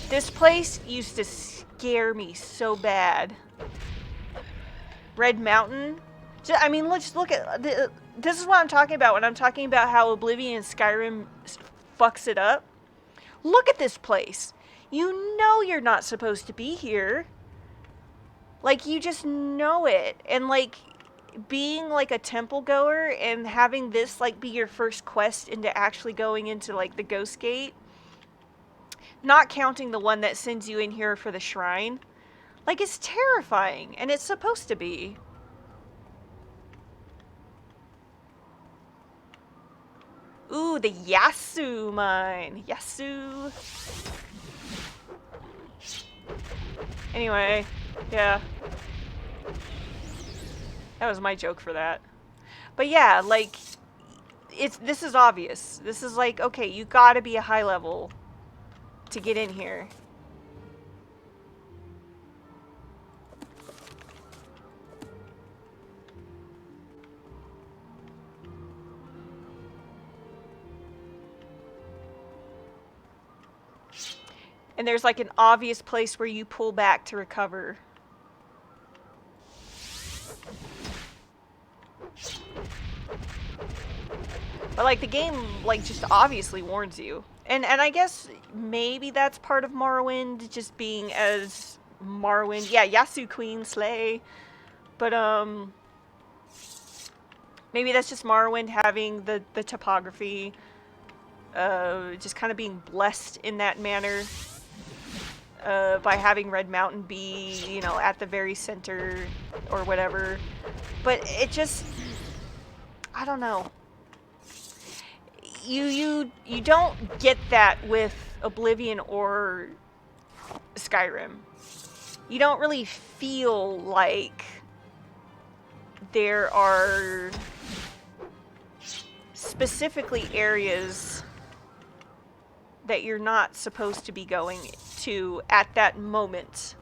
Speaker 1: This place used to scare me so bad. Red Mountain. I mean, let's look at... This is what I'm talking about when I'm talking about how Oblivion and Skyrim fucks it up. Look at this place. You know you're not supposed to be here. Like, you just know it. And, like, being, like, a temple goer and having this, like, be your first quest into actually going into, like, the Ghost Gate, not counting the one that sends you in here for the shrine, like, it's terrifying. And it's supposed to be. Ooh, the Yasu mine. Yasu. Anyway, yeah. That was my joke for that. But yeah, like, this is obvious. This is like, okay, you gotta be a high level to get in here. And there's like an obvious place where you pull back to recover. But like the game like just obviously warns you. And I guess maybe that's part of Morrowind just being as Morrowind. Yeah, Yasu Queen Slay. But maybe that's just Morrowind having the topography just kind of being blessed in that manner. By having Red Mountain be, you know, at the very center or whatever. But it just, I don't know. You don't get that with Oblivion or Skyrim. You don't really feel like there are specifically areas that you're not supposed to be going to at that moment.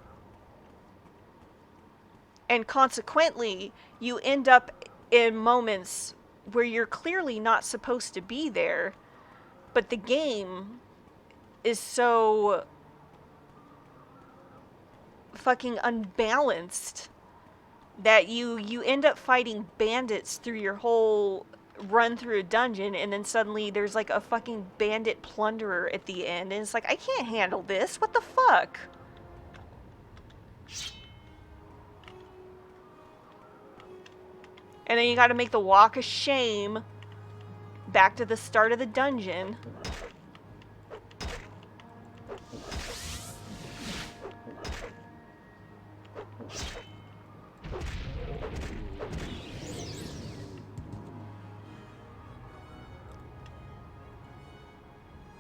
Speaker 1: And consequently, you end up in moments where you're clearly not supposed to be there, but the game is so fucking unbalanced that you end up fighting bandits through your whole run through a dungeon, and then suddenly there's like a fucking bandit plunderer at the end, and it's like, I can't handle this. What the fuck? And then you gotta make the walk of shame back to the start of the dungeon.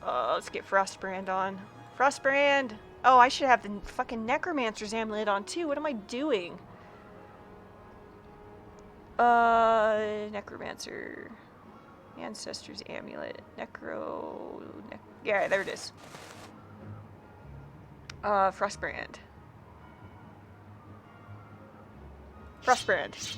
Speaker 1: Let's get Frostbrand on. Frostbrand! Oh, I should have the fucking Necromancer's amulet on too. What am I doing? Necromancer. Ancestor's amulet. Yeah, there it is. Frostbrand. Frostbrand.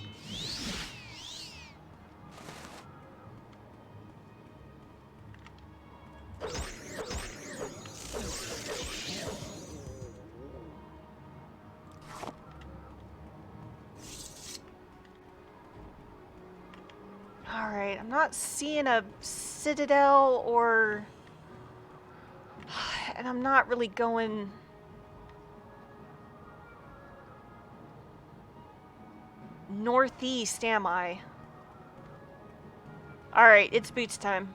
Speaker 1: Alright, I'm not seeing a citadel or... And I'm not really going... northeast, am I? Alright, it's boots time.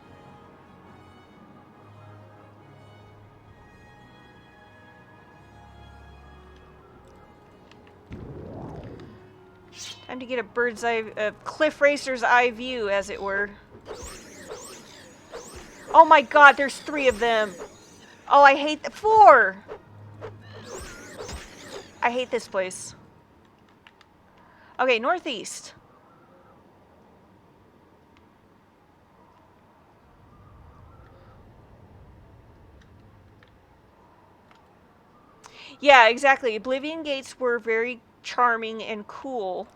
Speaker 1: Time to get a bird's eye, a cliff racer's eye view, as it were. Oh my god, there's 3 of them. Oh, I hate 4. I hate this place. Okay, northeast. Yeah, exactly. Oblivion gates were very charming and cool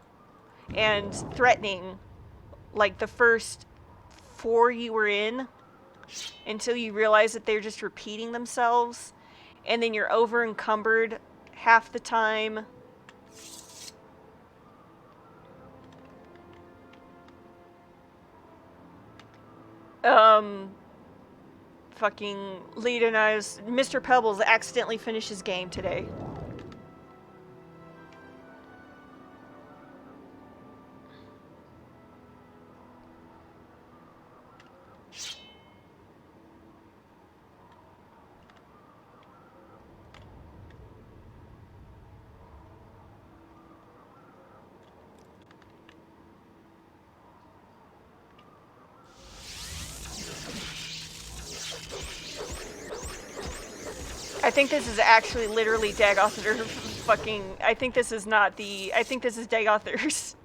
Speaker 1: and threatening, like the first 4 you were in, until you realize that they're just repeating themselves, and then you're over encumbered half the time. Fucking Lita and Misterpebbls accidentally finished his game today. I think this is actually literally Dagothr fucking... I think this is not the... I think this is Dagothr's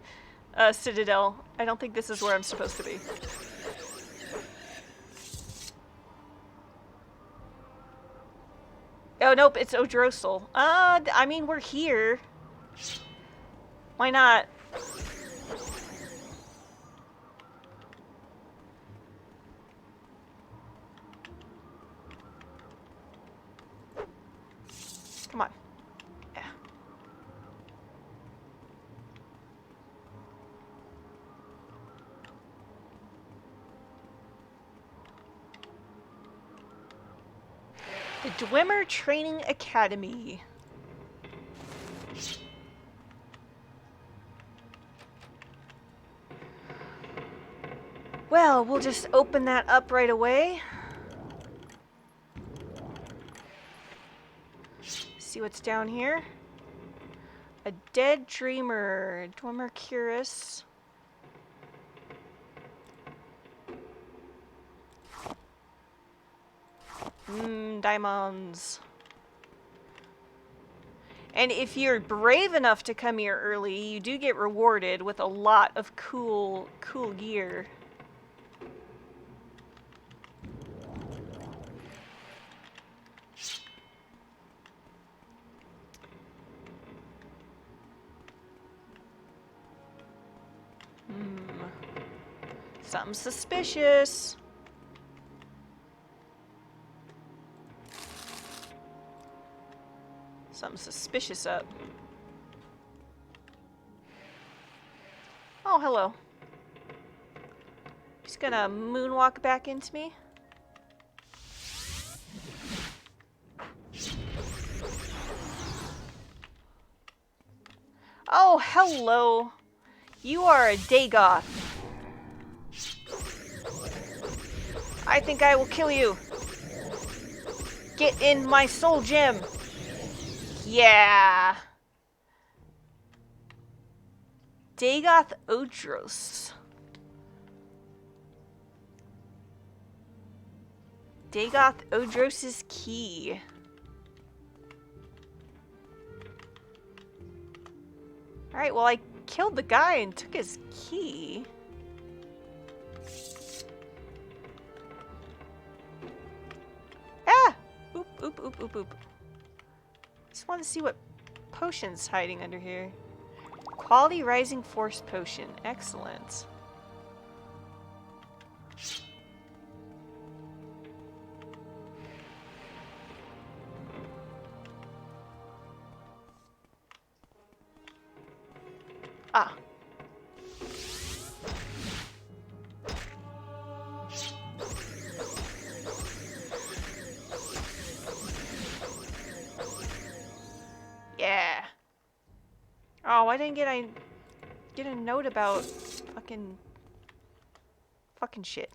Speaker 1: citadel. I don't think this is where I'm supposed to be. Oh, nope, it's Odrosel. I mean, we're here. Why not? Come on. Yeah. The Dwemer Training Academy. Well, we'll just open that up right away. See what's down here. A dead dreamer, Dwemer Curus. Diamonds. And if you're brave enough to come here early, you do get rewarded with a lot of cool gear. Something suspicious. Something suspicious up. Oh, hello. Just gonna moonwalk back into me. Oh, hello. You are a Dagoth. I think I will kill you. Get in my soul gem. Yeah. Dagoth Odros. Dagoth Odros' key. Alright, well I killed the guy and took his key. Ah! Oop, oop, oop, oop, oop. Just want to see what potion's hiding under here. Quality Rising Force Potion. Excellent. Ah. Yeah. Oh, why didn't I get a note about fucking shit?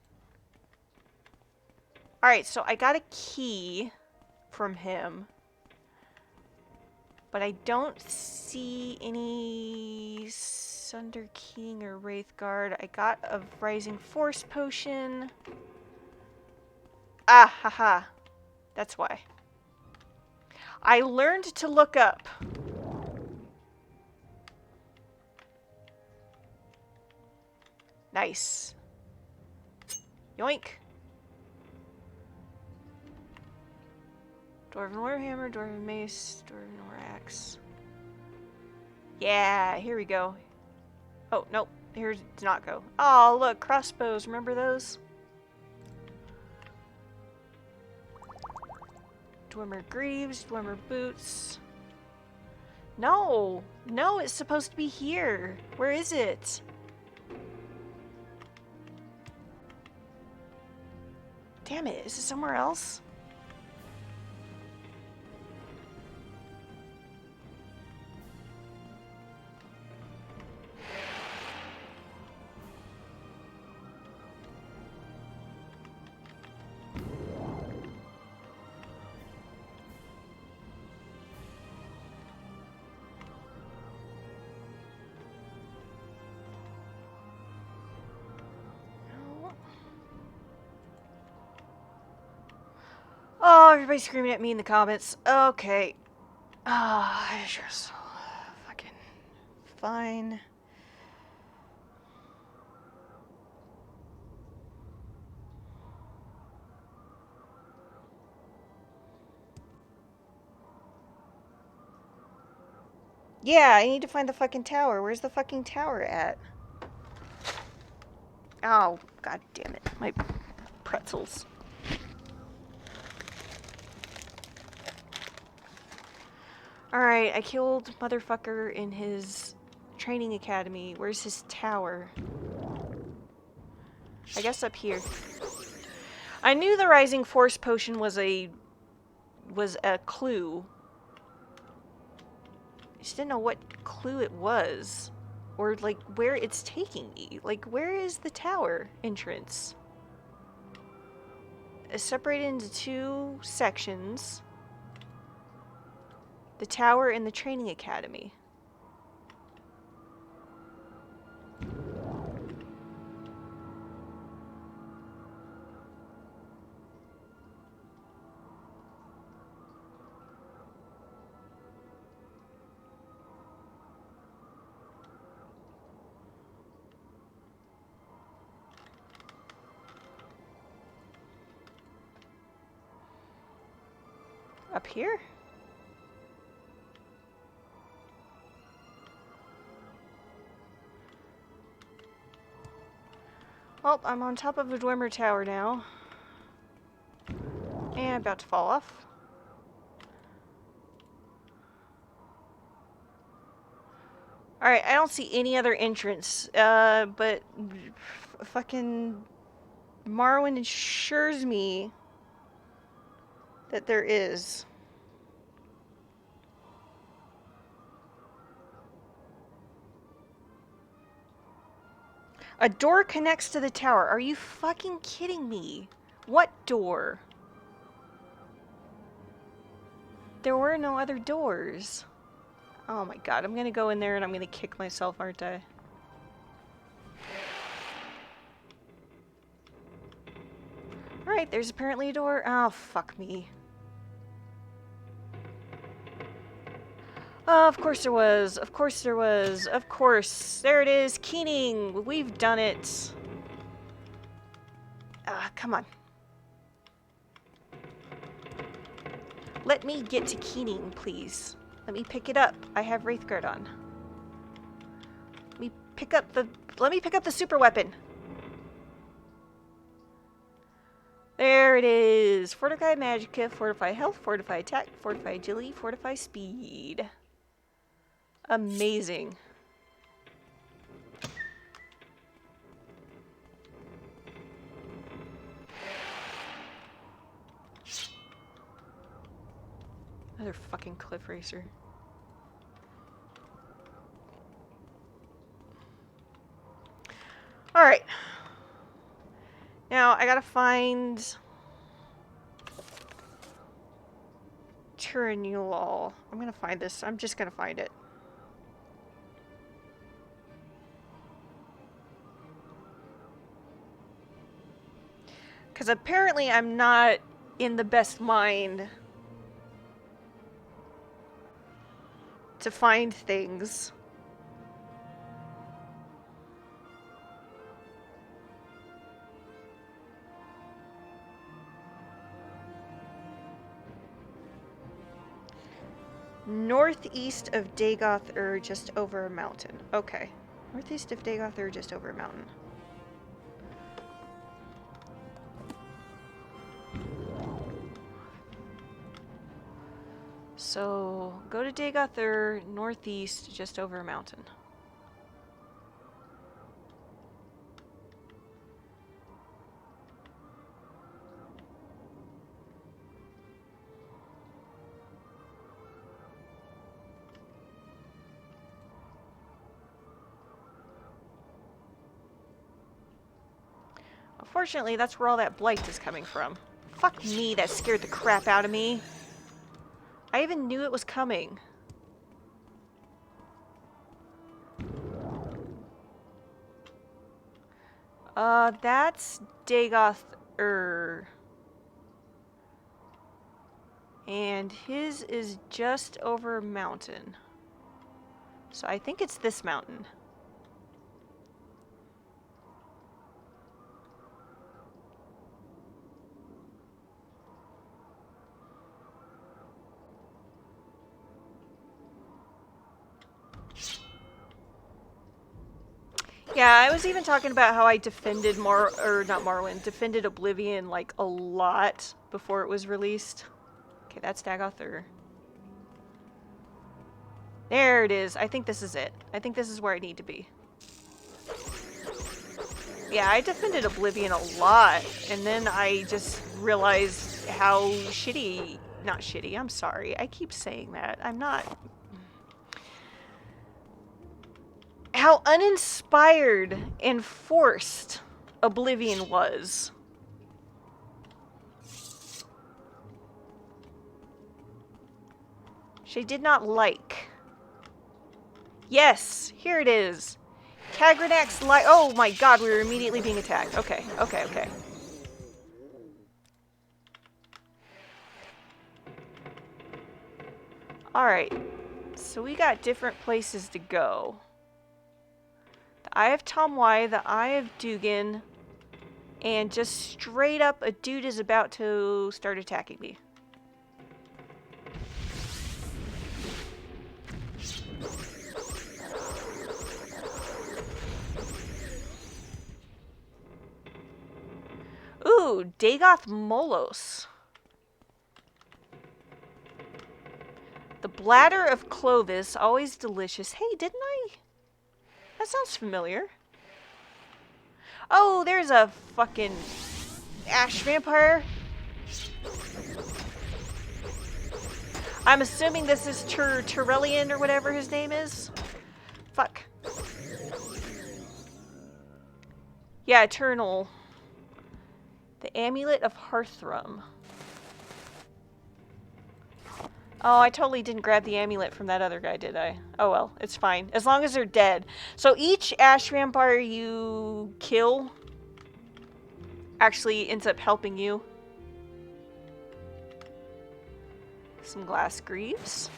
Speaker 1: Alright, so I got a key from him. But I don't see any Sunder King or Wraithguard. I got a Rising Force Potion. Ah, haha. That's why. I learned to look up. Nice. Yoink. Dwarven Warhammer, Dwarven Mace, Dwarven War-Axe. Yeah, here we go. Oh, nope. Here does not go. Oh, look, crossbows. Remember those? Dwemer Greaves, Dwemer Boots. No! No, it's supposed to be here. Where is it? Damn it, is it somewhere else? Oh, everybody's screaming at me in the comments. Okay. Ah, it's just fucking fine. Yeah, I need to find the fucking tower. Where's the fucking tower at? Oh, god damn it. My pretzels. Alright, I killed motherfucker in his training academy. Where's his tower? I guess up here. I knew the Rising Force potion was a clue. I just didn't know what clue it was. Or, like, where it's taking me. Like, where is the tower entrance? It's separated into two sections. The tower and the training academy. Up here? Well, I'm on top of a Dwemer tower now. And about to fall off. Alright, I don't see any other entrance. But fucking Morrowind assures me that there is. A door connects to the tower. Are you fucking kidding me? What door? There were no other doors. Oh my god, I'm gonna go in there and I'm gonna kick myself, aren't I? Alright, there's apparently a door. Oh, fuck me. Oh, of course there was. Of course there was. Of course. There it is. Keening. We've done it. Ah, come on. Let me get to Keening, please. Let me pick it up. I have Wraithguard on. Let me pick up the super weapon. There it is. Fortify Magicka, Fortify Health, Fortify Attack, Fortify Agility, Fortify Speed. Amazing. Another fucking cliff racer. Alright. Now, I gotta find Tyranulol. I'm gonna find this. I'm just gonna find it. Because apparently I'm not in the best mind to find things. Northeast of Dagoth, just over a mountain. Okay. Northeast of Dagoth, just over a mountain. So, go to Dagoth, northeast, just over a mountain. Unfortunately, that's where all that blight is coming from. Fuck me, that scared the crap out of me. I even knew it was coming. That's Dagoth. And his is just over a mountain. So I think it's this mountain. Yeah, I was even talking about how I defended not Morrowind, defended Oblivion like a lot before it was released. Okay, that's Dagoth. There it is. I think this is it. I think this is where I need to be. Yeah, I defended Oblivion a lot, and then I just realized how shitty... Not shitty, I'm sorry. I keep saying that. I'm not... How uninspired and forced Oblivion was. She did not like. Yes, here it is. Kagranak's oh my god, we were immediately being attacked. Okay. Alright, so we got different places to go. The Eye of Tomwai, the Eye of Dugan, and just straight up a dude is about to start attacking me. Ooh, Dagoth Molos. The bladder of Clovis, always delicious. Hey, didn't I? That sounds familiar. Oh, there's a fucking ash vampire. I'm assuming this is Turellian or whatever his name is. Fuck. Yeah, Eternal. The Amulet of Hearthrum. Oh, I totally didn't grab the amulet from that other guy, did I? Oh well, it's fine. As long as they're dead. So each ash vampire you kill actually ends up helping you. Some glass greaves.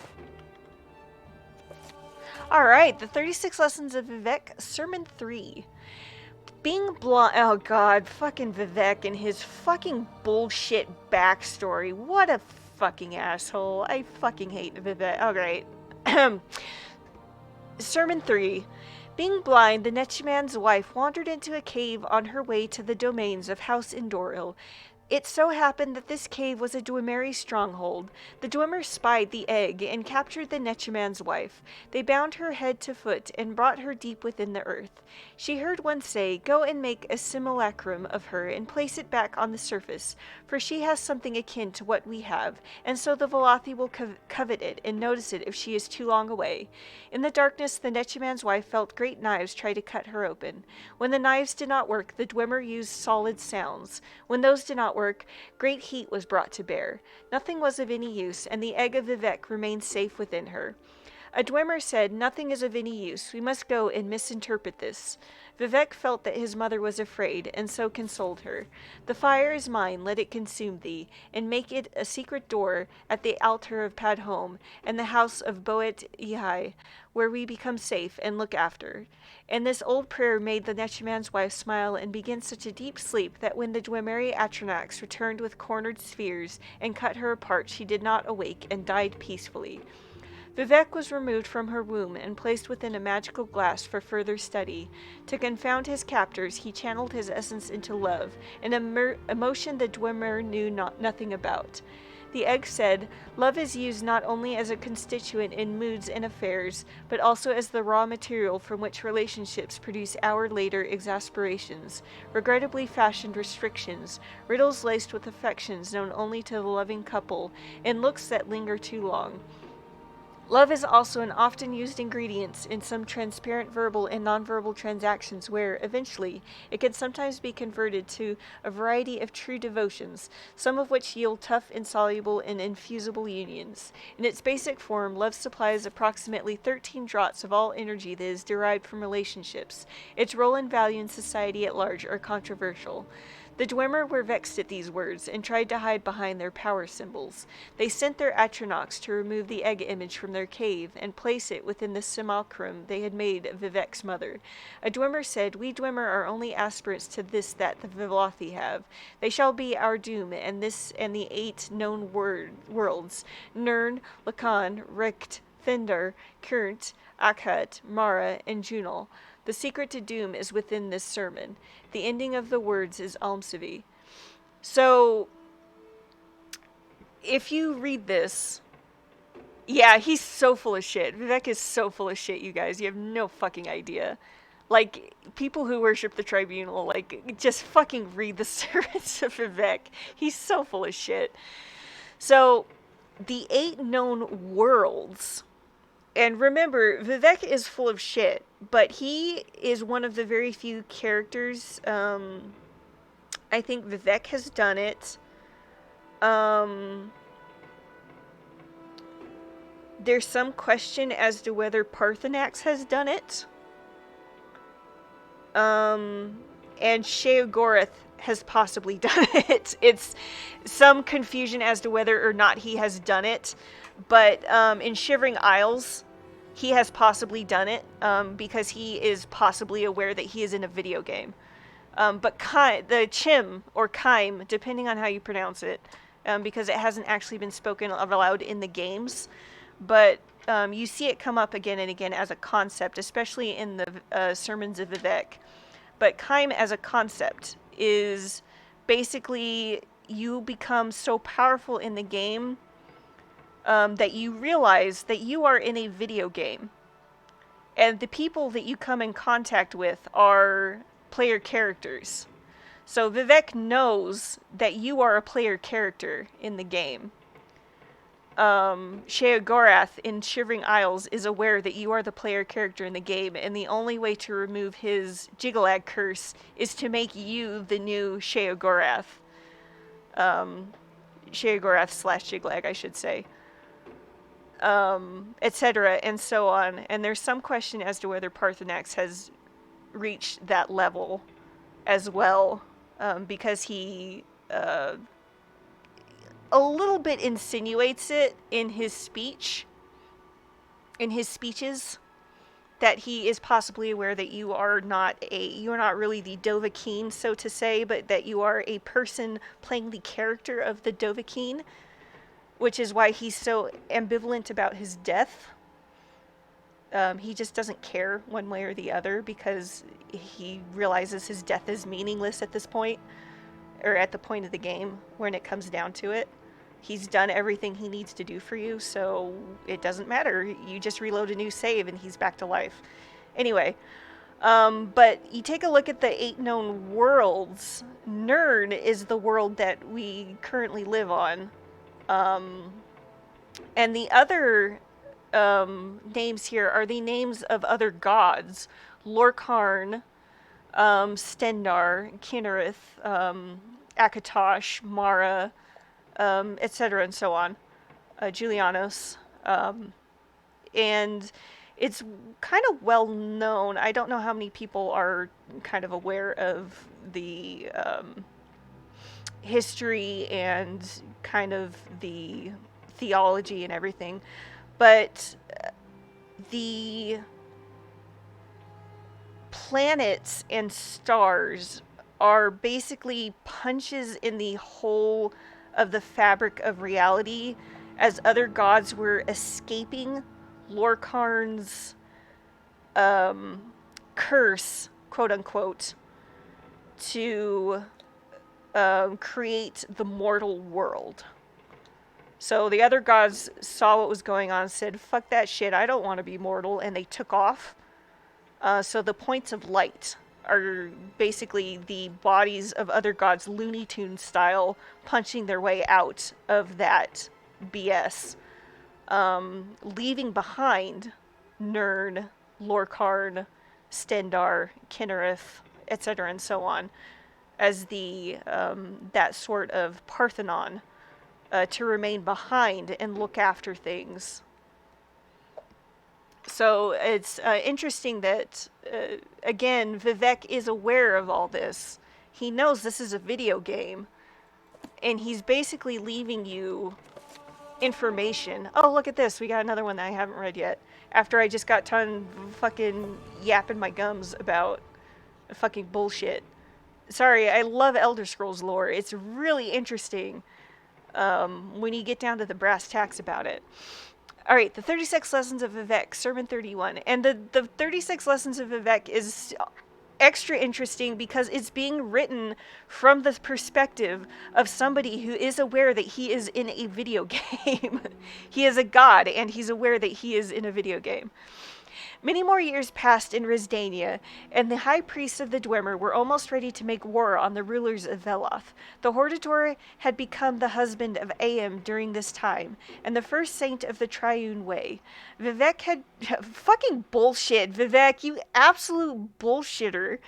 Speaker 1: Alright, the 36 Lessons of Vivek, Sermon 3. Being blind. Oh god, fucking Vivek and his fucking bullshit backstory. What a fucking asshole. I fucking hate Vivek. Oh, great. Sermon 3. Being blind, the Netchman's wife wandered into a cave on her way to the domains of House Indoril. It so happened that this cave was a Dwemer stronghold. The Dwemer spied the egg and captured the Netchman's wife. They bound her head to foot and brought her deep within the earth. She heard one say, "Go and make a simulacrum of her and place it back on the surface, for she has something akin to what we have, and so the Velothi will covet it and notice it if she is too long away." In the darkness, the Netchman's wife felt great knives try to cut her open. When the knives did not work, the Dwemer used solid sounds. When those did not work, great heat was brought to bear. Nothing was of any use, and the egg of Vivek remained safe within her. A Dwemer said, "Nothing is of any use. We must go and misinterpret this." Vivek felt that his mother was afraid, and so consoled her. "The fire is mine, let it consume thee, and make it a secret door at the altar of Padhome, and the house of Boet Ihai, where we become safe and look after." And this old prayer made the Netchman's wife smile and begin such a deep sleep that when the Dwemeri Atronax returned with cornered spheres and cut her apart, she did not awake and died peacefully. Vivek was removed from her womb and placed within a magical glass for further study. To confound his captors, he channeled his essence into love, an emotion the Dwemer knew nothing about. The egg said, "Love is used not only as a constituent in moods and affairs, but also as the raw material from which relationships produce hour-later exasperations, regrettably fashioned restrictions, riddles laced with affections known only to the loving couple, and looks that linger too long. Love is also an often used ingredient in some transparent verbal and nonverbal transactions where, eventually, it can sometimes be converted to a variety of true devotions, some of which yield tough, insoluble, and infusible unions. In its basic form, love supplies approximately 13 draughts of all energy that is derived from relationships. Its role and value in society at large are controversial. The Dwemer were vexed at these words, and tried to hide behind their power symbols. They sent their Atronachs to remove the egg image from their cave, and place it within the simulacrum they had made of Vivek's mother. A Dwemer said, "We Dwemer are only aspirants to this that the Vilothi have. They shall be our doom, and this and the 8 known worlds, Nirn, Lacan, Richt, Thindar, Kurnt, Akhat, Mara, and Junal. The secret to doom is within this sermon. The ending of the words is Almsivi." So, if you read this, yeah, he's so full of shit. Vivek is so full of shit, you guys. You have no fucking idea. Like, people who worship the Tribunal, like, just fucking read the sermons of Vivek. He's so full of shit. So, the 8 known worlds. And remember, Vivek is full of shit, but he is one of the very few characters, I think Vivek has done it. There's some question as to whether Parthenax has done it. And Sheogorath has possibly done it. It's some confusion as to whether or not he has done it. But in Shivering Isles, he has possibly done it because he is possibly aware that he is in a video game. But the Chim, or Kaim, depending on how you pronounce it, because it hasn't actually been spoken aloud in the games, but you see it come up again and again as a concept, especially in the sermons of Vivek. But Kaim as a concept is basically you become so powerful in the game that you realize that you are in a video game. And the people that you come in contact with are player characters. So Vivek knows that you are a player character in the game. Sheogorath in Shivering Isles is aware that you are the player character in the game, and the only way to remove his Jiggalag curse is to make you the new Sheogorath. Sheogorath/Jiglag, I should say. Etc., and so on. And there's some question as to whether Parthenax has reached that level as well, because he a little bit insinuates it in his speeches, that he is possibly aware that you are not really the Dovahkiin, so to say, but that you are a person playing the character of the Dovahkiin, which is why he's so ambivalent about his death. He just doesn't care one way or the other because he realizes his death is meaningless at this point, or at the point of the game when it comes down to it. He's done everything he needs to do for you, so it doesn't matter. You just reload a new save and he's back to life. Anyway, but you take a look at the 8 known worlds. Nirn is the world that we currently live on. And the other names here are the names of other gods. Lorkharn, Stendar, Kinnereth, Akatosh, Mara, etc., and so on. Julianos. And it's kind of well known. I don't know how many people are kind of aware of the history and kind of the theology and everything, but the planets and stars are basically punches in the hole of the fabric of reality, as other gods were escaping Lorkharn's curse, quote unquote, to create the mortal world. So the other gods saw what was going on and said, fuck that shit, I don't want to be mortal, and they took off. So the points of light are basically the bodies of other gods, Looney Tunes style, punching their way out of that BS. Leaving behind Nirn, Lorkharn, Stendar, Kinnereth, etc., and so on, as the that sort of Parthenon to remain behind and look after things. So it's interesting that, again, Vivek is aware of all this. he knows this is a video game, and he's basically leaving you information. Oh, look at this. We got another one that I haven't read yet. After I just got done fucking yapping my gums about fucking bullshit. Sorry, I love Elder Scrolls lore. It's really interesting when you get down to the brass tacks about it. Alright, the 36 Lessons of Vivek, Sermon 31. And the 36 Lessons of Vivek is extra interesting because it's being written from the perspective of somebody who is aware that he is in a video game. He is a god, and he's aware that he is in a video game. Many more years passed in Risdania, and the high priests of the Dwemer were almost ready to make war on the rulers of Veloth. The Hortator had become the husband of Aim during this time, and the first saint of the Triune Way. Vivek had... fucking bullshit, Vivek, you absolute bullshitter.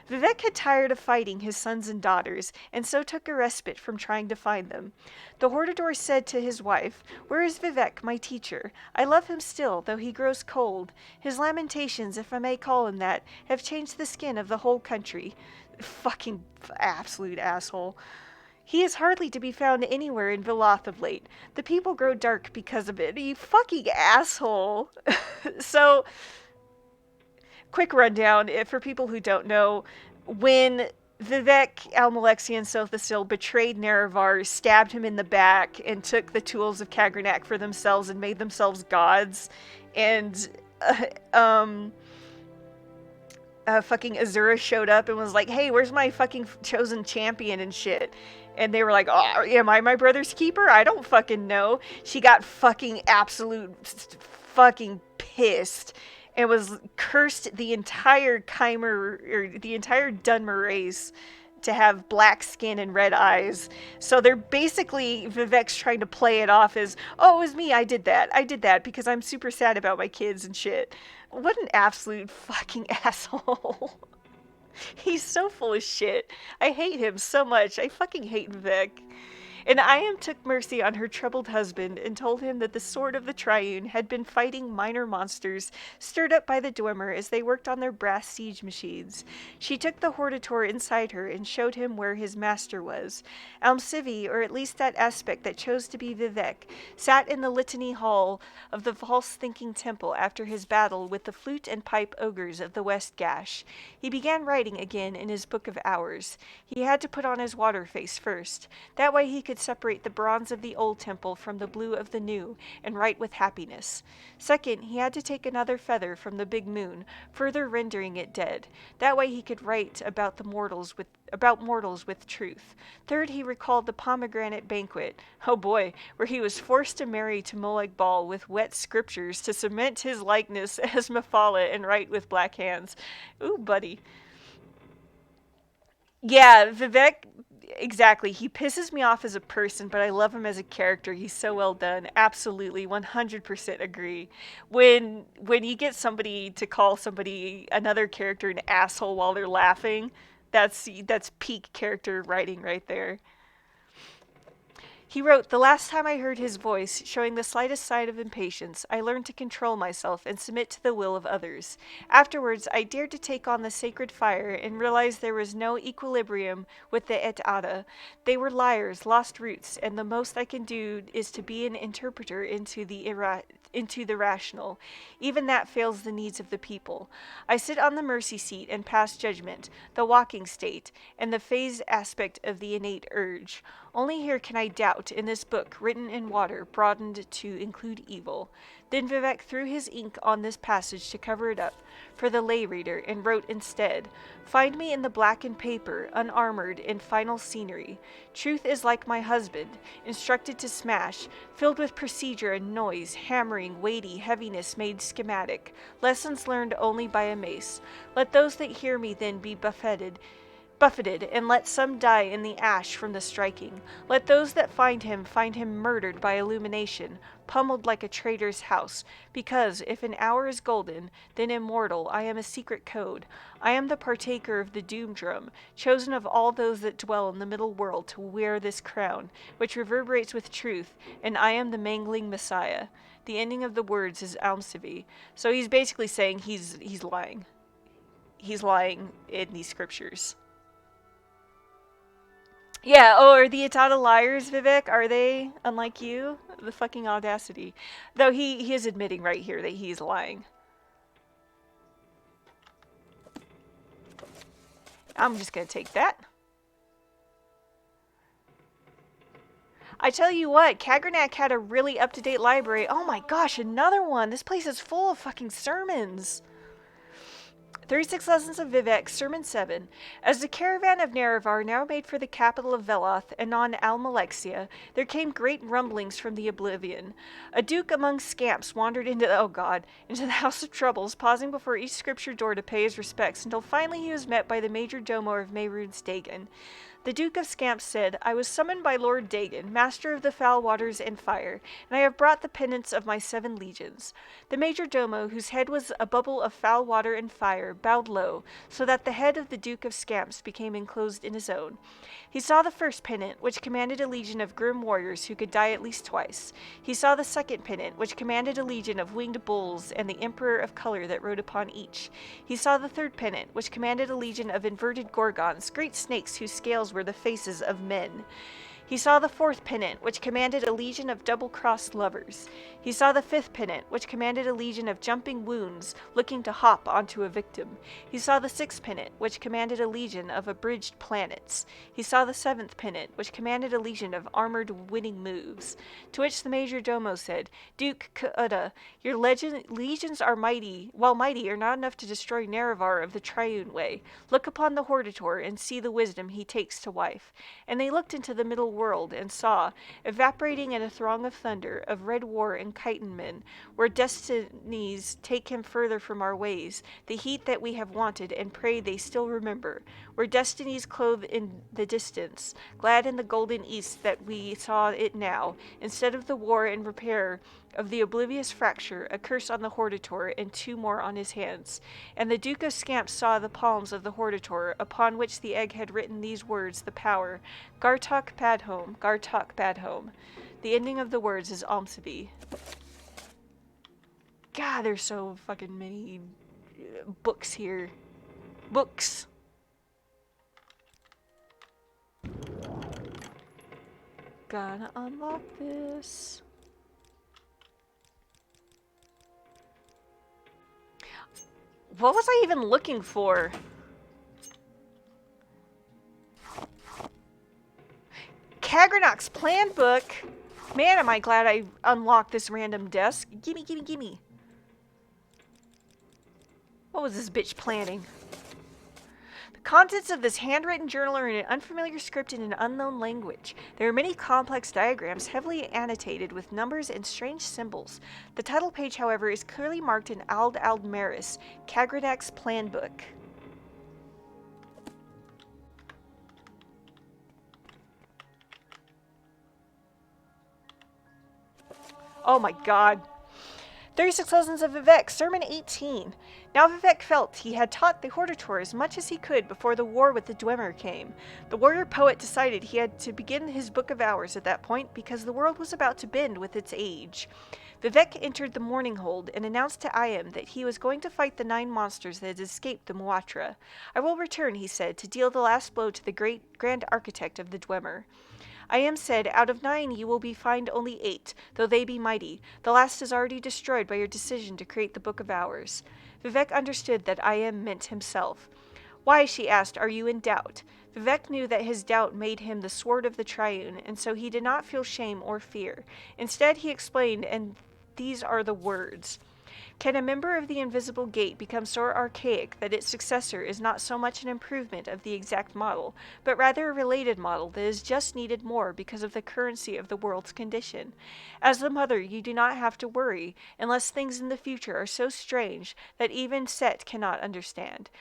Speaker 1: Vivek had tired of fighting his sons and daughters, and so took a respite from trying to find them. The Hortator said to his wife, "Where is Vivek, my teacher? I love him still, though he grows cold. His lamentations, if I may call him that, have changed the skin of the whole country." Fucking absolute asshole. "He is hardly to be found anywhere in Veloth of late. The people grow dark because of it." You fucking asshole. So... quick rundown, for people who don't know, when Vivek, Almalexi, and Sothasil betrayed Nerevar, stabbed him in the back, and took the tools of Kagrenak for themselves and made themselves gods, and fucking Azura showed up and was like, "Hey, where's my fucking chosen champion and shit?" And they were like, "Oh, am I my brother's keeper? I don't fucking know." She got fucking absolute fucking pissed. And was cursed the entire Chimer, or the entire Dunmer race to have black skin and red eyes. So they're basically, Vivek's trying to play it off as, "Oh, it was me, I did that because I'm super sad about my kids and shit." What an absolute fucking asshole. He's so full of shit. I hate him so much. I fucking hate Vivek. And Iam took mercy on her troubled husband and told him that the sword of the Triune had been fighting minor monsters stirred up by the Dwemer as they worked on their brass siege machines. She took the Hortator inside her and showed him where his master was. Almsivi, or at least that aspect that chose to be Vivek, sat in the litany hall of the false-thinking temple after his battle with the flute and pipe ogres of the West Gash. He began writing again in his Book of Hours. He had to put on his water face first. That way he could separate the bronze of the old temple from the blue of the new, and write with happiness. Second, he had to take another feather from the big moon, further rendering it dead. That way he could write about mortals with truth. Third, he recalled the pomegranate banquet, oh boy, where he was forced to marry to Molag Bal with wet scriptures to cement his likeness as Mephala and write with black hands. Ooh, buddy. Yeah, Vivek, exactly. He pisses me off as a person, but I love him as a character. He's so well done. Absolutely, 100% agree. When you get somebody to call somebody, another character, an asshole while they're laughing, that's peak character writing right there. He wrote, "The last time I heard his voice, showing the slightest sign of impatience, I learned to control myself and submit to the will of others. Afterwards, I dared to take on the sacred fire and realized there was no equilibrium with the Et Ada. They were liars, lost roots, and the most I can do is to be an interpreter into the rational. Even that fails the needs of the people. I sit on the mercy seat and pass judgment, the walking state, and the phase aspect of the innate urge. Only here can I doubt, in this book, written in water, broadened to include evil." Then Vivek threw his ink on this passage to cover it up for the lay reader, and wrote instead, "Find me in the blackened paper, unarmored, in final scenery. Truth is like my husband, instructed to smash, filled with procedure and noise, hammering, weighty, heaviness made schematic, lessons learned only by a mace. Let those that hear me then be buffeted, and let some die in the ash from the striking. Let those that find him murdered by illumination, pummeled like a traitor's house, because if an hour is golden, then immortal, I am a secret code. I am the partaker of the doom drum, chosen of all those that dwell in the middle world to wear this crown, which reverberates with truth, and I am the mangling Messiah." The ending of the words is Almsivi. So he's basically saying he's lying. He's lying in these scriptures. Yeah, oh, are the Atata liars, Vivek? Are they, unlike you? The fucking audacity. Though he is admitting right here that he's lying. I'm just gonna take that. I tell you what, Kagernak had a really up-to-date library. Oh my gosh, another one! This place is full of fucking sermons. 36 Lessons of Vivek, Sermon 7. As the caravan of Nerevar now made for the capital of Veloth and on Almalexia, there came great rumblings from the Oblivion. A duke among scamps wandered into into the House of Troubles, pausing before each scripture door to pay his respects, until finally he was met by the major domo of Mehrunes Dagon. The Duke of Scamps said, I was summoned by Lord Dagon, master of the foul waters and fire, and I have brought the penance of my 7 legions. The major domo, whose head was a bubble of foul water and fire, bowed low, so that the head of the Duke of Scamps became enclosed in his own. He saw the first pennant, which commanded a legion of grim warriors who could die at least twice. He saw the second pennant, which commanded a legion of winged bulls and the Emperor of Color that rode upon each. He saw the third pennant, which commanded a legion of inverted gorgons, great snakes whose scales were the faces of men. He saw the fourth pennant, which commanded a legion of double-crossed lovers. He saw the fifth pennant, which commanded a legion of jumping wounds, looking to hop onto a victim. He saw the sixth pennant, which commanded a legion of abridged planets. He saw the seventh pennant, which commanded a legion of armored winning moves. To which the major domo said, Duke Ku'uda, your legions are mighty, while mighty are not enough to destroy Nerevar of the Triune Way. Look upon the Hortator and see the wisdom he takes to wife. And they looked into the middle world and saw, evaporating in a throng of thunder, of red war and chitin men, where destinies take him further from our ways, the heat that we have wanted and pray they still remember, where destinies clothe in the distance, glad in the golden east that we saw it now, instead of the war and repair of the oblivious fracture, a curse on the Hortator, and 2 more on his hands. And the Duke of Scamps saw the palms of the Hortator, upon which the egg had written these words, the power, Gartok Badhome, Gartok Badhome. The ending of the words is Almsabi. God, there's so fucking many books here. Books. Gotta unlock this. What was I even looking for? Kagranok's plan book. Man, am I glad I unlocked this random desk. Gimme, gimme, gimme. What was this bitch planning? The contents of this handwritten journal are in an unfamiliar script in an unknown language. There are many complex diagrams heavily annotated with numbers and strange symbols. The title page, however, is clearly marked in Ald Maris, Kagranok's plan book. Oh my god. 36 Lessons of Vivek, Sermon 18. Now Vivek felt he had taught the Hortator as much as he could before the war with the Dwemer came. The warrior poet decided he had to begin his Book of Hours at that point because the world was about to bend with its age. Vivek entered the mourning hold and announced to Ayam that he was going to fight the 9 monsters that had escaped the Muatra. I will return, he said, to deal the last blow to the grand architect of the Dwemer. Ayam said, out of 9 you will find only 8, though they be mighty. The last is already destroyed by your decision to create the Book of Hours. Vivek understood that Ayam meant himself. Why, she asked, are you in doubt? Vivek knew that his doubt made him the sword of the Triune, and so he did not feel shame or fear. Instead, he explained, and these are the words. Can a member of the Invisible Gate become so archaic that its successor is not so much an improvement of the exact model, but rather a related model that is just needed more because of the currency of the world's condition? As the mother, you do not have to worry, unless things in the future are so strange that even Set cannot understand.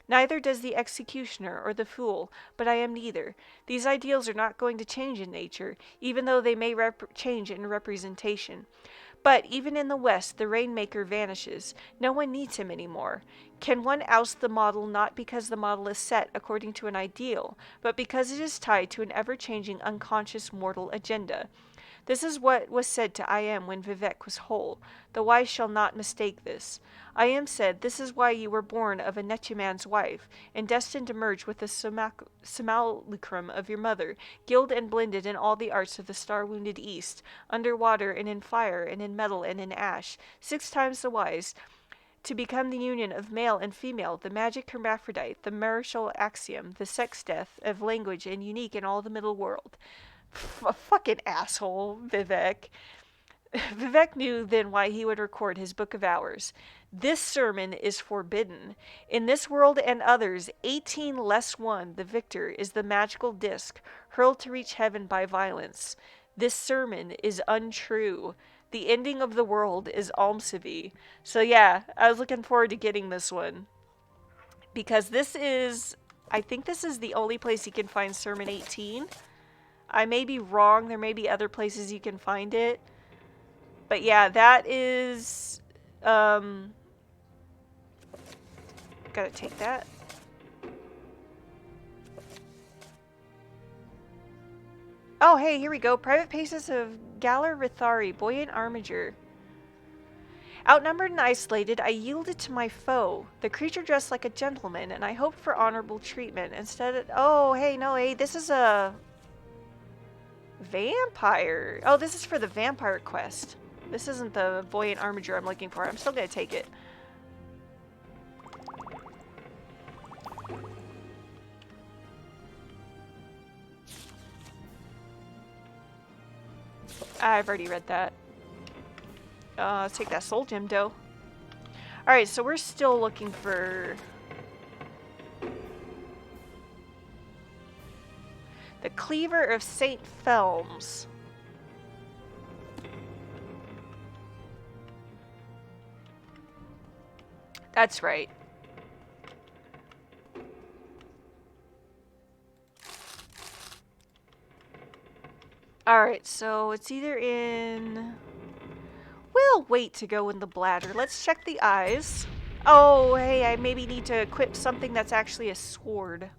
Speaker 1: Neither does the executioner or the fool, but I am neither. These ideals are not going to change in nature, even though they may change in representation. But even in the West, the Rainmaker vanishes. No one needs him anymore. Can one oust the model not because the model is set according to an ideal, but because it is tied to an ever-changing unconscious mortal agenda? This is what was said to I am when Vivek was whole. The wise shall not mistake this. I am said, this is why you were born of a Nechuman's wife, and destined to merge with the simulacrum of your mother, gilled and blended in all the arts of the star-wounded east, under water and in fire and in metal and in ash, 6 times the wise, to become the union of male and female, the magic hermaphrodite, the marital axiom, the sex death of language, and unique in all the middle world. A fucking asshole, Vivek. Vivek knew then why he would record his book of hours. This sermon is forbidden. In this world and others, 18 less 1, the victor, is the magical disc, hurled to reach heaven by violence. This sermon is untrue. The ending of the world is Almsivy. So yeah, I was looking forward to getting this one. Because this is, I think this is the only place you can find Sermon 18. I may be wrong, there may be other places you can find it. But yeah, that is, gotta take that. Oh, hey, here we go. Private Paces of Galar Rithari, Buoyant Armiger. Outnumbered and isolated, I yielded to my foe. The creature dressed like a gentleman, and I hoped for honorable treatment. Instead, oh, hey, no, hey, this is a vampire. Oh, this is for the vampire quest. This isn't the Buoyant Armiger I'm looking for. I'm still gonna take it. I've already read that. Let's take that soul gem, though. Alright, so we're still looking for the Cleaver of St. Felms. That's right. Alright, so it's either in... We'll wait to go in the bladder. Let's check the eyes. Oh, hey, I maybe need to equip something that's actually a sword.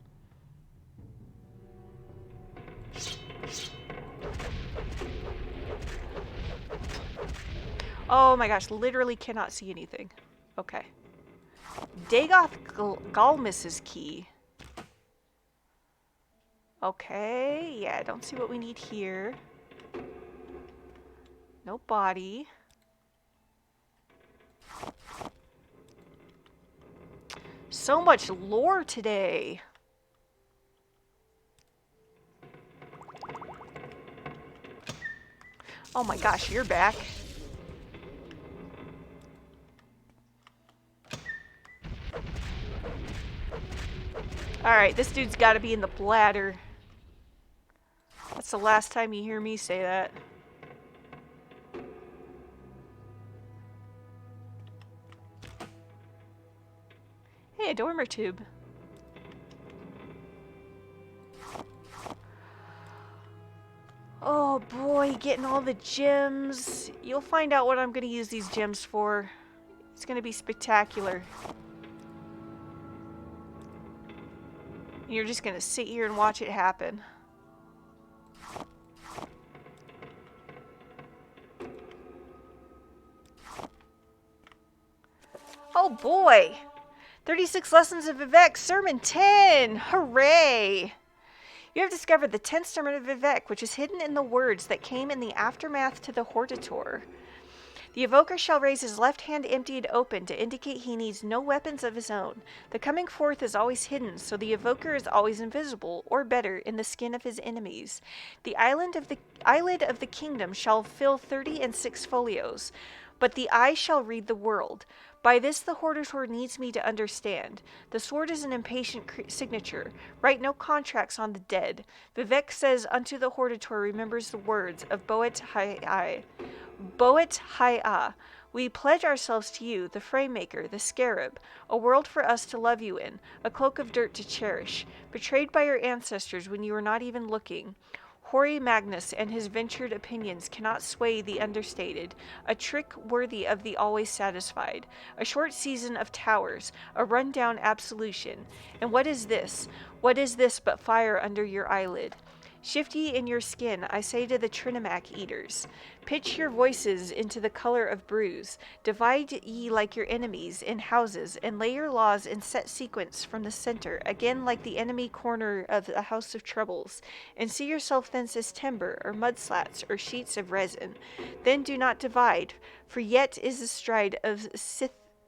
Speaker 1: Oh my gosh, literally cannot see anything. Okay. Dagoth Galmus's key. Okay, yeah, I don't see what we need here. No body. So much lore today. Oh my gosh, you're back. Alright, this dude's gotta be in the bladder. That's the last time you hear me say that. Hey, a dormer tube. Oh boy, getting all the gems. You'll find out what I'm gonna use these gems for. It's gonna be spectacular. You're just gonna sit here and watch it happen. Oh boy! 36 Lessons of Vivek, Sermon 10! Hooray! You have discovered the 10th Sermon of Vivek, which is hidden in the words that came in the aftermath to the Hortator. The evoker shall raise his left hand emptied open to indicate he needs no weapons of his own. The coming forth is always hidden, so the evoker is always invisible, or better, in the skin of his enemies. The eyelid of the kingdom shall fill 36 folios, but the eye shall read the world. By this the Hortator needs me to understand. The sword is an impatient signature. Write no contracts on the dead. Vivek says unto the Hortator remembers the words of Boet Hai. Boet Hai, we pledge ourselves to you, the frame-maker, the scarab, a world for us to love you in, a cloak of dirt to cherish, betrayed by your ancestors when you were not even looking. Hoary Magnus and his ventured opinions cannot sway the understated, a trick worthy of the always satisfied, a short season of towers, a run-down absolution. And what is this? What is this but fire under your eyelid? Shift ye in your skin, I say to the Trinimac eaters. Pitch your voices into the color of bruise. Divide ye like your enemies in houses, and lay your laws in set sequence from the center, again like the enemy corner of the house of troubles. And see yourself thence as timber, or mud slats, or sheets of resin. Then do not divide, for yet is the stride of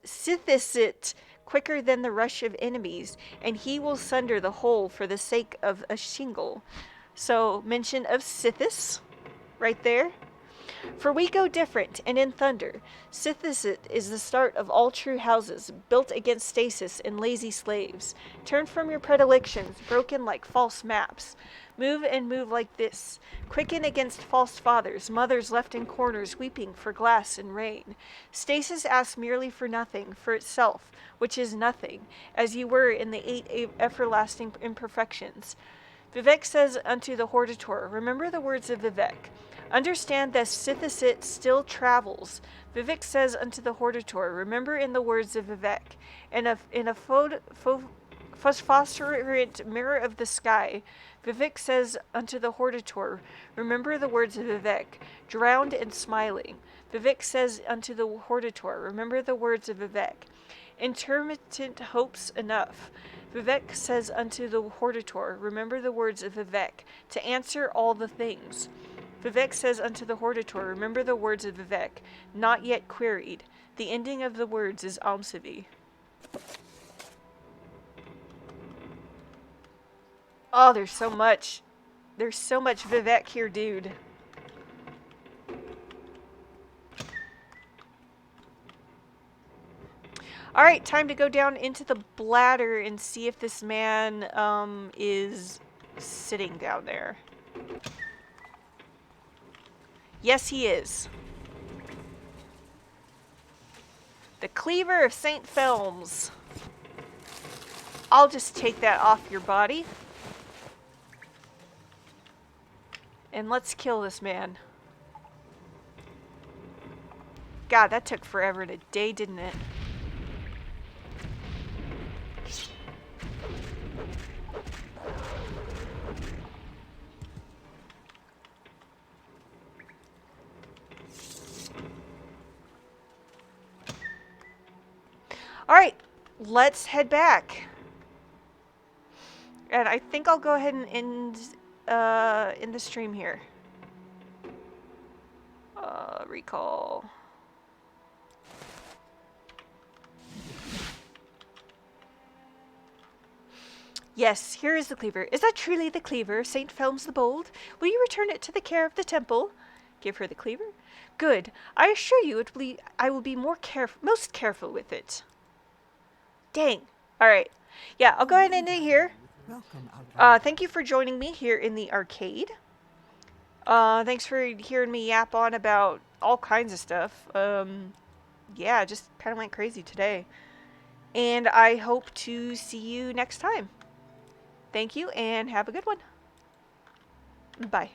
Speaker 1: Sithisit quicker than the rush of enemies, and he will sunder the whole for the sake of a shingle. So, mention of Sithis, right there. For we go different, and in thunder. Sithisit is the start of all true houses, built against stasis and lazy slaves. Turn from your predilections, broken like false maps. Move and move like this. Quicken against false fathers, mothers left in corners weeping for glass and rain. Stasis asks merely for nothing, for itself, which is nothing, as you were in the 8 everlasting imperfections. Vivek says unto the Hortator, remember the words of Vivek. Understand that Sithisit still travels. Vivek says unto the Hortator, remember in the words of Vivek. In a phosphorescent mirror of the sky, Vivek says unto the Hortator, remember the words of Vivek, drowned and smiling. Vivek says unto the Hortator, remember the words of Vivek. Intermittent hopes enough. Vivek says unto the Hortator, remember the words of Vivek, to answer all the things. Vivek says unto the Hortator, remember the words of Vivek, not yet queried. The ending of the words is Amsavi. Oh, there's so much. There's so much Vivek here, dude. Alright, time to go down into the bladder and see if this man is sitting down there. Yes, he is. The Cleaver of St. Felms. I'll just take that off your body. And let's kill this man. God, that took forever and a day, didn't it? Alright, let's head back. And I think I'll go ahead and end the stream here. Recall. Yes, here is the cleaver. Is that truly the cleaver, St. Felms the Bold? Will you return it to the care of the temple? Give her the cleaver? Good. I assure you I will be most careful with it. Dang. Alright. Yeah, I'll go ahead and end it here. Thank you for joining me here in the arcade. Thanks for hearing me yap on about all kinds of stuff. Yeah, just kind of went crazy today. And I hope to see you next time. Thank you, and have a good one. Bye.